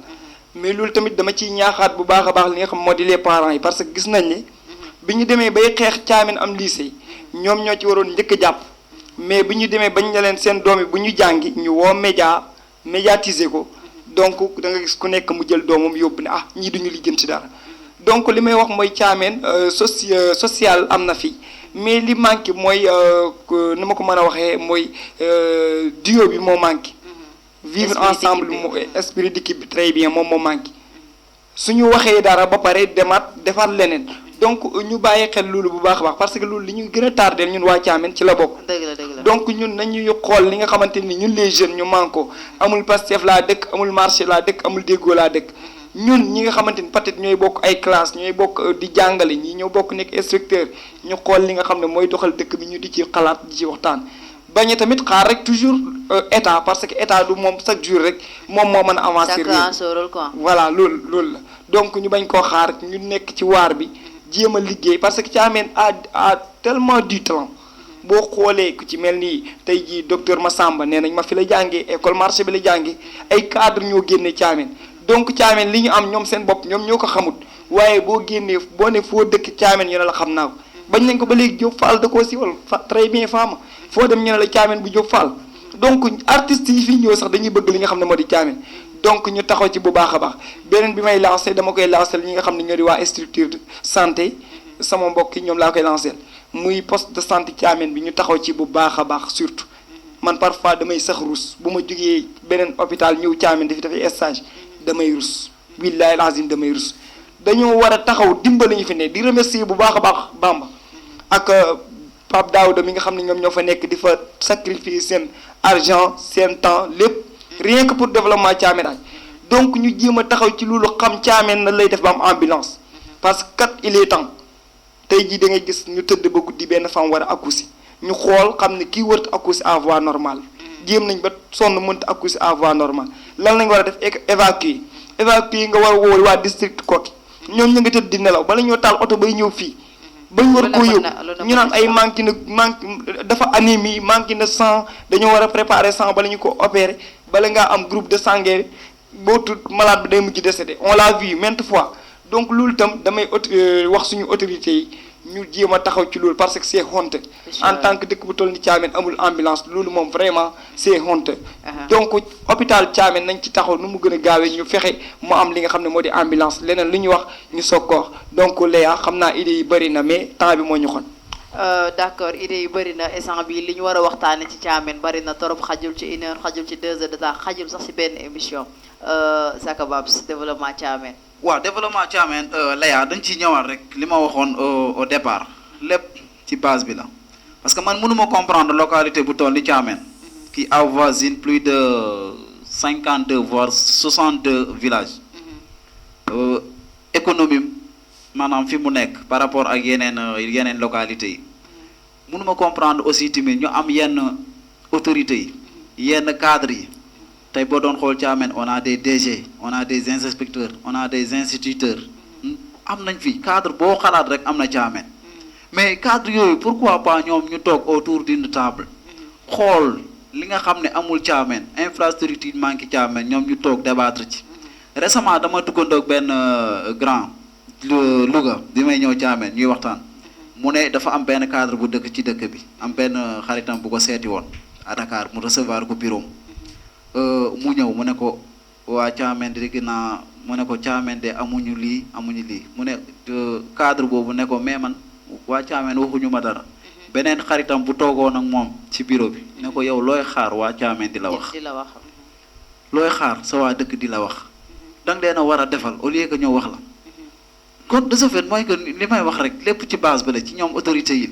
mais loolu tamit dama ciy ñaaxaat bu baax a baax li nga xam moo di les parents yi parce que gis nañ ne bi ñu demee bay xeex Thiamène am lycée ñoom ñoo ci waroon njëkk a jàpp mais bi ñu demee bañ ne leen seen doom yi bu ñu jàngi ñu woo médiatiser ko donc da nga gis ku nekk mu jël doomam yóbbu ne ah ñii duñu lijjanti dara donc li may wax mooy Thiamène social am na fi mais li manqué mooy ni ma ko mën a waxee mooy duo bi moo manqué vivre ensemble esprit d'équipe bi très bien moom moo manqué suñu waxee dara ba pare demaat defaat leneen donc ñu bàyyi xel loolu bu baax a baax parce que loolu li ñuy gën a tardé ñun waa Thiamène ci la bokk. dëgg la dëgg la donc ñun nañuy xool li nga xamante ni ñun les jeunes ñu manko amul Pastef laa dëkk amul marché laa dëkk amul déggoo laa dëkk ñun ñi nga xamante ni peut-être ñooy bokk ay classe ñooy bokk di jàngale ñi ñoo bokk nekk instructeur ñu xool li nga xam ne mooy doxal dëkk bi ñu di ci xalaat di ci waxtaan. bañ a tamit xaar rek toujours état parce que état du moom chaque jour rek moom moo mën a avancer. quoi. voilà loolu la donc ñu bañ koo xaar ñu nekk ci waar bi. jéem a liggéey parce que Thiamène a tellement du talent boo xoolee ku ci mel nii tey jii docteur Massamba nee nañ ma fi la jàngee école marché bi la jàngee ay cadre ñoo génne Thiamène donc Thiamène li ñu am ñoom seen bopp ñoom ñoo ko xamut waaye boo génnee boo ne foo dëkk Thiamène ñu ne la xam naa ko bañ nañ ko ba léegi Diop Fall da koo siwal très bien femme foo dem ñu ne la Thiamène bu Diop Fall donc artistes yi fii ñëw sax dañuy bëgg li nga xam ne moo di Thiamène donc ñu taxaw ci bu baax a baax beneen bi may lancé dama koy lancé ñi nga xam ne ñoo di waa structure de santé sama mbokk yi ñoom laa koy lancé muy poste de santé Thiamène bi ñu taxaw ci bu baax a baax surtout man parfois damay sax rus bu ma jógee beneen hôpital ñëw Thiamène dafi dafay stage damay rus billahi lazim damay rus dañoo war a taxaw dimbali ñu fi ne di remercier bu baax a baax Bamba ak Pape Daouda mi nga xam ne ñoom ñoo fa nekk di fa sacrifier seen argent seen temps lépp rien que pour développement Thiamène donc ñu jéem a taxaw ci loolu xam Thiamène na lay def ba am ambulance parce que kat il est temps tey jii da ngay gis ñu tëdd ba guddi benn femme war a accoucher ñu xool xam ne kii wërta accoucher à voie normale jéem nañ ba sonn mënta accoucher à voie normale lan lañ war a def évacuer nga war a wóolu waa district Koki ñoom ñu nga tëdd di nelaw bala ñoo taal oto bay ñëw fii bañ war koo yóbbu ñu naan ay manqué dafa anémie manqué na sang dañoo war a préparer sang bala ñu ko opérer bala ngaa am groupe de sanguin boo tut malade bi day mujj décédé on l'a vu maintes fois donc loolu itam damay wax suñu autorités yi ñu jéem a taxaw ci loolu parce que c'est honte en tant que dëkk bu toll ni Thiamène amul ambulance loolu moom vraiment c'est honte donc hôpital Thiamène nañ ci taxaw nu mu gën a gaawee ñu fexe mu am li nga xam ne moo di ambulance leneen lu ñu wax ñu soog ko wax donc Léa xam naa idées yi bëri na mais temps bi moo ñu xon d'accord idées yi bëri na instant bi li ñu war a waxtaane ci Thiamène bëri na torop xajul ci 1 heure xajul ci 2 heures de temps xajul sax si benn émission Zaka Babs développement Thiamène. waaw développement Thiamène Léa dañ ciy ñëwaat rek li ma waxoon au départ lépp ci base bi la parce que man mënuma comprendre localité bu toll ni Thiamène qui avoisine plus de 52 voire 62 villages économie maanaam fi mu nekk par rapport ak yeneen localités yi mënuma comprendre aussi tamit ñu am yenn autorités yi yenn cadres yi tey boo doon xool Thiamène on a des DG on a des inspecteurs on a des instituteurs am nañ fi cadre boo xalaat rek am na Thiamène mais cadre yooyu pourquoi pas ñoom ñu toog autour d'une table xool li nga xam ne amul Thiamène infrastructure manqué Thiamène ñoom ñu toog débattre ci récemment dama duggandoog benn grand Louga bi may ñëw Thiamène ñuy waxtaan mu ne dafa am benn cadre bu dëkk ci dëkk bi am benn xaritam bu ko seeti woon à Dakar mu recevoir ko bureau mu ñëw mu ne ko waa Thiamène dégg naa mu ne ko Thiamène de amuñu lii mu ne cadre boobu ne ko mais man waa Thiamène waxuñu ma dara beneen xaritam bu toogoon ak moom ci bureau bi ne ko yow looy xaar waa Thiamène di la wax looy xaar sa waa dëkk di la wax danga leen a war a defal au lieu que ñoo wax la kon de ce fait mooy que li may wax rek lépp ci base ba la ci ñoom autorités yi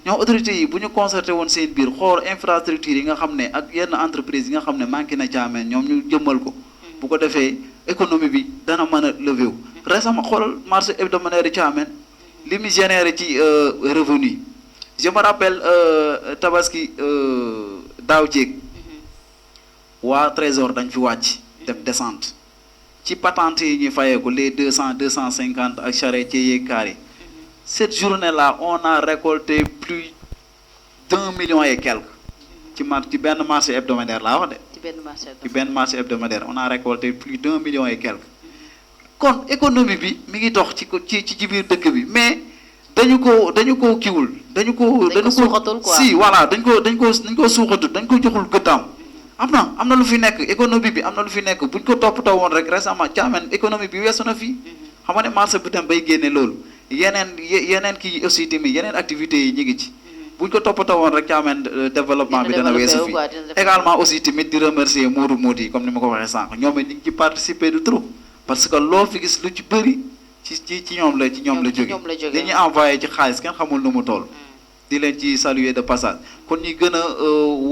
la ñoom autorités yi bu ñu concerté woon seen biir xool infrastructure yi nga xam ne ak yenn entreprise yi nga xam ne manqué na Thiamène ñoom ñu jëmmal ko bu ko defee économie bi dana mën a lever wu récemment xoolal marché hebdomadaire de Thiamène li mu généré ci revenu je me rappelle tabaski daaw jéeg waa trésor dañ fi wàcc def descente ci patente yi ñuy fayeeku les 200-250 ak charretiers yeeg car yi cette journée-là on a récolté plus d'1 million et quelque ci benn marché hebdomadaire laa wax de ci benn marché hebdomadaire on a récolté plus d'1 million et quelque kon économie bi mi ngi dox ci biir dëkk bi mais dañu ko kiwul dañu ko suuxatul quoi. si voilà dañ ko suuxatul dañ ko joxul gëddaam am na lu fi nekk économie bi am na lu fi nekk buñ ko toppatoo woon rek récemment Thiamène économie bi weesu na fii xam nga ne marché bu dem bay génne loolu yeneen kii aussi tamit yeneen activités yi ñu ngi ci buñ ko toppatoo woon rek Thiamène développement bi dana weesu fii également aussi tamit di remercier Modou yi comme ni ma ko waxee sànq ñoom it ñu ngi ci participer de trop parce que loo fi gis lu ci bëri ci ñoom la jóge li ñu envoyé ci xaalis kenn xamul nu mu toll di leen ci saluer de passage kon ñu gën a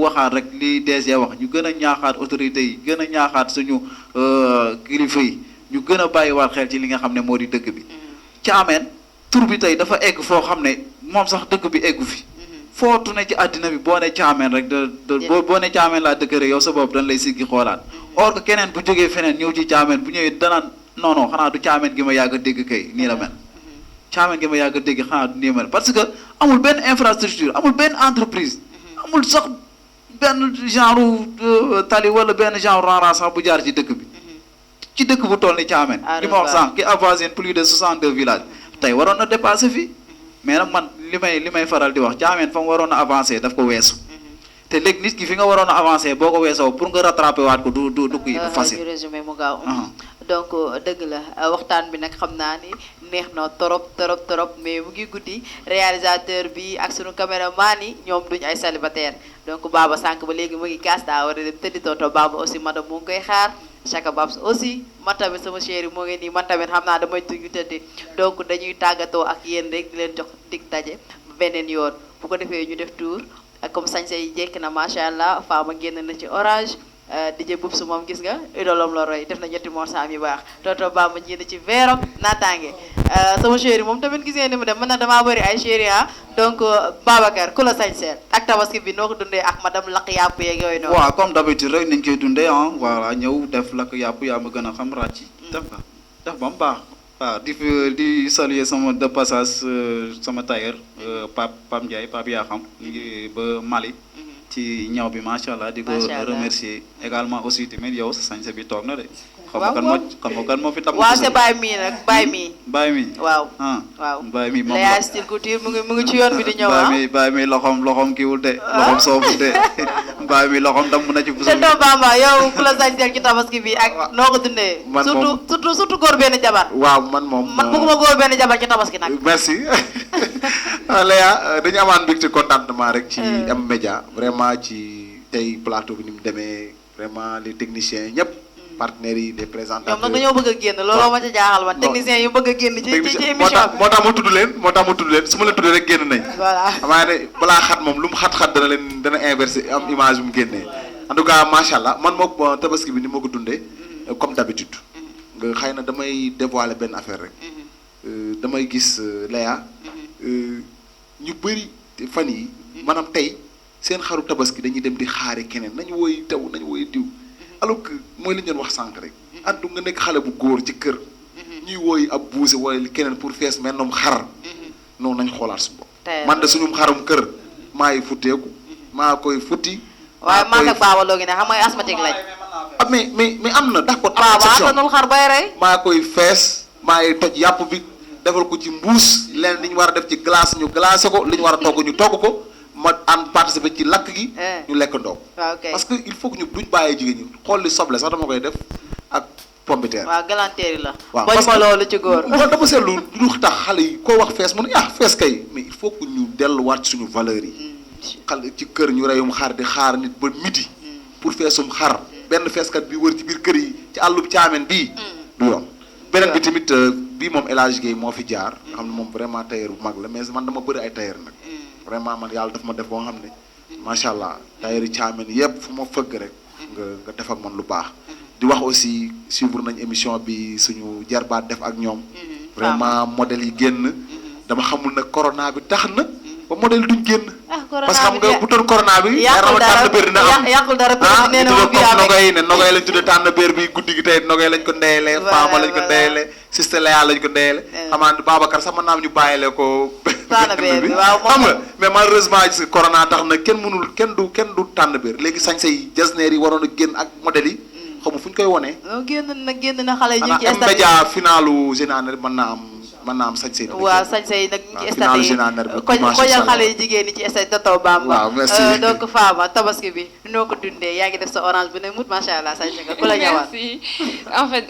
waxaat rek li DG wax ñu gën a ñaaxaat autorités yi gën a ñaaxaat suñu kilifa yi ñu gën a bàyyiwaat xel ci li nga xam ne moo di dëkk bi Thiamène tur bi tey dafa egg foo xam ne moom sax dëkk bi eggu fi footu ne ci àddina bi boo ne Thiamène rek boo ne Thiamène laa dëkk rek yow sa bopp dañ lay siggi xoolaat or que keneen bu jógee feneen ñëw ci Thiamène bu ñëwee danaan non xanaa du Thiamène gi ma yàgg a dégg kay nii la mel Thiamène gi ma yàgg a dégg xanaa du nii mel parce que amul benn infrastructure amul benn entreprise amul sax benn genre tali wala benn genre rang sax bu jaar ci dëkk bi ci dëkk bu toll ni Thiamène li ma wax sànq ki avoisine plus de 62 villages tey waroon na dépasser fii mais nag man li may faral di wax Thiamène fa mu waroon a avancer daf ko weesu te léegi nit ki fi nga waroon a avancer boo ko weesoo pour nga rattraper waat ko du kii du facile résumé mu gaaw donc dëgg la waxtaan bi nag xam naa ni neex na trop mais mu ngi guddi réalisateur bi ak sunu caméraman yi ñoom duñ ay célibataire donc Baba sànq ba léegi mu ngi kaas daa war a dem tëddi tonto Baba aussi madame mu ngi koy xaar Chaka Babs aussi man tamit sama chéri moo ngi nii man tamit xam naa damay tuñu tëddi donc dañuy tàggatoo ak yéen rek di leen jox dig daje beneen yoon bu ko defee ñu def tour comme sañse yi jekk na macha allah Fama génn na ci orange DJ Boubs moom gis nga idolom la roy def na ñetti morsaam yu baax Toto Bamba ji na ci veeram naataange sama chéri moom tamit gis ngeen ni mu dem mën na damaa bëri ay chéri donc Babacar ku la sañseel ak tabaski bi noo ko dundee ak madame lakk yàpp yeeg yooyu noonu. waaw comme d'habitude rek nañ koy dundee voilà ñëw def lakk yàpp yaa ma gën a xam ràcc def ba mu baax waaw di saluer sama de passage sama tailleur Pape Ndiaye Pape yaa xam ba Mali ci ñaw bi macha allah di ko remercier également aussi tamit yow sa sañse bi toog na de. xam nga kan moo fi tam. waaw c'est Baye mii nag Baye mii. waaw Baye mii moom la style couture mu ngi ci yoon bi di ñëw Baye mii loxoom kiiwul de. loxoom sooful de Baye mii loxoom damm na ci. te doo Bamba yow ku la sañseel ci tabaski bi ak noo ko dundee. man moom surtout góor benn jabar. waaw man moom. man bëgguma góor benn jabar ci tabaski nag. merci Léa dañu amaan mbégte contentement rek ci M-Media vraiment ci tey plateau bi ni mu demee vraiment les techniciens ñëpp partenaires yi les présentateurs. ñoom nag dañoo bëgg a génn looloo ma ca jaaxal man techniciens yu bëgg a génn ci émission bi moo tax ma tudd leen su ma leen tuddee rek génn nañ. voilà xamaa ne balaa xat moom lu mu xat-xat dana inversé am image bu mu génnee en tout cas macha allah man moom tabaski bi ni ma ko dundee comme d'habitude nga xëy na damay dévoiler benn affaire rek damay gis Léa ñu bëri fan yi maanaam tey seen xaru tabaski dañuy dem di xaari keneen nañu woy taw nañu woy diw alors que mooy li ñu doon wax sànq rek antu nga nekk xale bu góor ci kër ñuy woy ab buuse wala keneen pour fees mennum xar noonu nañ xoolaat su bopp man de suñum xarum kër maay futteeku maa koy futti waaye maa ak Baba loo gi ne xam nga asthmatique lañ mais am na d'accord Baba atanul xar bay rey maa koy fees maay toj yàpp bi defal ko ci mbuus leen li ñu war a def ci glace ñu glacé ko li ñu war a togg ñu togg ko ma am participer ci lakk gi ñu lekk ndoog parce que il faut que ñu duñ bàyyee jigéen ñi xool li soble sax dama koy def ak pomme de terre waaw galanteer la waaw bañ ma loolu ci góor dama seetlu lu tax xale yi koo wax fees mu ne fees kay mais il faut que ñu delluwaat suñu valeurs yi xale ci kër ñu reyum xar di xaar nit ba midi pour feesum xar benn feeskat bi wër ci biir kër yi ci àllub Thiamène bii du yoon beneen bi tamit bii moom El Hadj Guèye moo fi jaar nga xam ne moom vraiment tailleur bu mag la mais man dama bëri ay tailleur nag vraiment man yàlla daf ma def boo xam ne macha allah tailleur yi Thiamène yëpp fu ma fëgg rek nga def ak man lu baax di wax aussi suivre nañ émission bi suñu jarbaat def ak ñoom vraiment modèle yi génn dama xamul nag corona bi tax na ba modèle duñ génn parce que xam nga bu doon corona bi yaram tànn béer dina am yàqul dara nogay lañ tudde tànn béer bi guddi gi tey nogay lañ ko ndeyelee faama lañ ko ndeyelee Sister Léa lañ ko deele xamaa ne Babacar sax mën naa am ñu bàyyile ko tànn beer bi waaw xam nga mais malheureusement gis corona tax na kenn du tànn beer léegi sañse yi jasneer yi waroon a génn ak modèle yi xamu fu ñu koy wonee génn na xale yi ñu ngi ci média finalu général mën naa am sañse yi waaw sañse yi nag ñu ci finalu stade général yi koñal xale yi jigéen ñi ci stade Toto Bamba waaw merci donc Fama tabaski bi noo ko dundee yaa ngi def sa orange bu ne mut macha allah sañse nga ku la ñëwaat merci en fait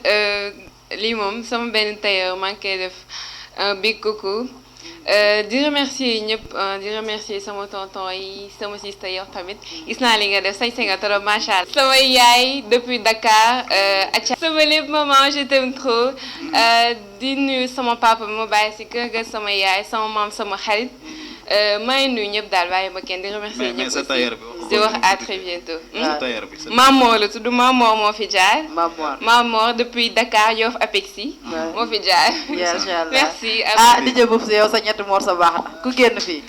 lii moom sama benn tailleur maa ngi koy def un big coucou di remercier ñëpp di remercier sama tonton yi sama sister yow tamit gis naa li nga def sañse nga trop macha allah. sama yaay depuis Dakar acca sama lépp maman je t'aime trop di nuyu sama papa ma bàyyi si kër ga sama yaay sama maam sama xarit maa ngi nuyu ñëpp daal bàyyi ma kenn di remercier ñëpp aussi di wax à très bientôt. Mamor la tudd Mamor moo fi jaar. Mamor depuis Dakar Yoff Apexi. moo fi jaar. macha allah merci. di jëbëf si yow sa ñetti morceau baax na ku génn fii.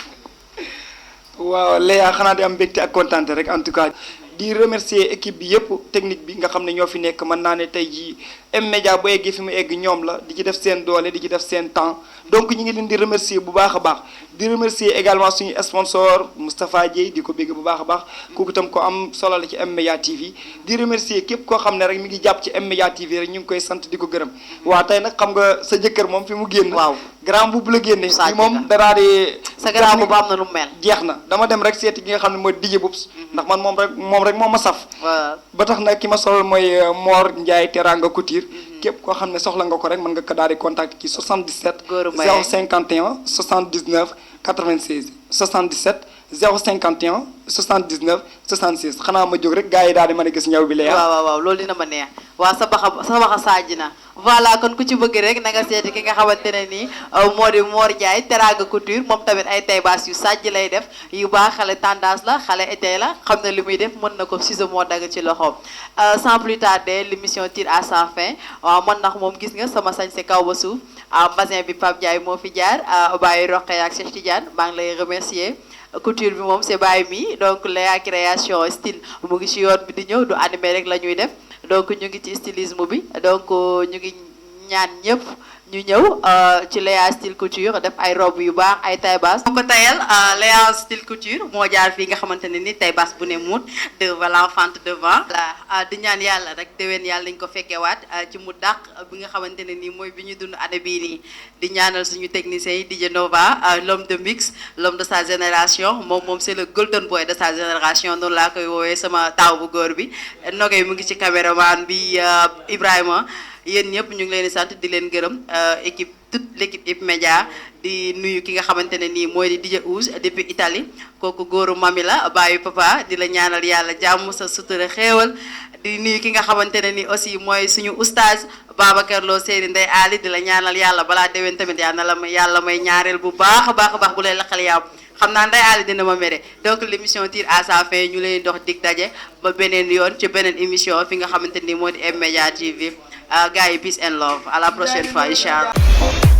waaw Léa xanaa di am mbégte ak kontaan rek en tout cas di remercier équipe bi yëpp technique bi nga xam ne ñoo fi nekk mën naa ne tey jii M-Media bu eggee fi mu egg ñoom la di ci def seen doole di ci def seen temps donc ñu ngi leen di remercier bu baax a baax di remercier également suñu sponsor Moustapha Dieye di ko bégg bu baax a baax kooku itam ko am solo la ci M-Media TV di remercier képp koo xam ne rek mi ngi jàpp ci M-Media TV rek ñu ngi koy sant di ko gërëm waaw tey nag xam nga sa jëkkër moom fi mu génn waaw grand boobu la génne bi moom daraa de sa grand boobu am na lu mel jeex na dama dem rek seeti ki nga xam ne mooy DJ Boubs ndax man moom rek moo ma saf ba tax na ki ma solal mooy Mor Ndiaye Teranga Couture képp koo xam ne soxla nga ko rek mën nga ko daal di contact ci 77 051 79 96 77 051 79 66 xanaa ma jóg rek gars yi daal di mën a gis ñaw bi la waaw loolu dina ma neex waaw sa baxa saaj na voilà kon ku ci bëgg rek na nga seeti ki nga xamante ne nii moo di Mor Ndiaye Teranga Couture moom tamit ay tay baas yu sàjj lay def yu baax xale tendance la xale été la xam na li muy def mën na ko ciseau moo dagg ci loxoom sans plus tarder l'émission tire à sa fin waaw man ndax moom gis nga sama sañse kaw ba suuf basin bi Pape Ndiaye moo fi jaar bàyyi Roqe ak Cheikh Tidiane maa ngi lay remercier couture bi moom c'est Baye mi donc Léa création style mu ngi ci yoon bi di ñëw du animé rek la ñuy def donc ñu ngi ci stylisme bi donc ñu ngi ñaan ñëpp ñu ñëw ci Léa Style Couture def ay robe yu baax ay taille basse moo ko tayal Léa Style Couture moo jaar fii nga xamante ne ni taille basse bu ne muut devant l'enfante devant di ñaan yàlla rek déwén yàlla nañ ko fekkewaat ci mu dàq bi nga xamante ne nii mooy bi ñu dund année bii nii di ñaanal suñu technicien yi DJ Nova l'homme de mix l'homme de sa génération moom c'est le golden boy de sa génération noonu laa koy woowee sama taaw bu góor bi Nogay mu ngi ci caméraman bi Ibrahima yéen ñëpp ñu ngi leen di sant di leen gërëm équipe toute l'équipe M-Media di nuyu ki nga xamante ne nii mooy di DJ Ouz depuis Italie kooku góoru mami la bàyyi papa di la ñaanal yàlla jàmm sa sutura xéewal di nuyu ki nga xamante ne nii aussi mooy suñu oustaz Babacar Lo Seydi Ndey Ali di la ñaanal yàlla balaa déwén tamit yàlla may ñaareel bu baax a baax bu lay laqal yàlla xam naa Ndey Ali dina ma mere donc l'émission tire à sa fin ñu leen dox dig daje ba beneen yoon ci beneen émission fi nga xamante ni moo di M-Media TV gars yi peace and love à la prochaine fois incha allah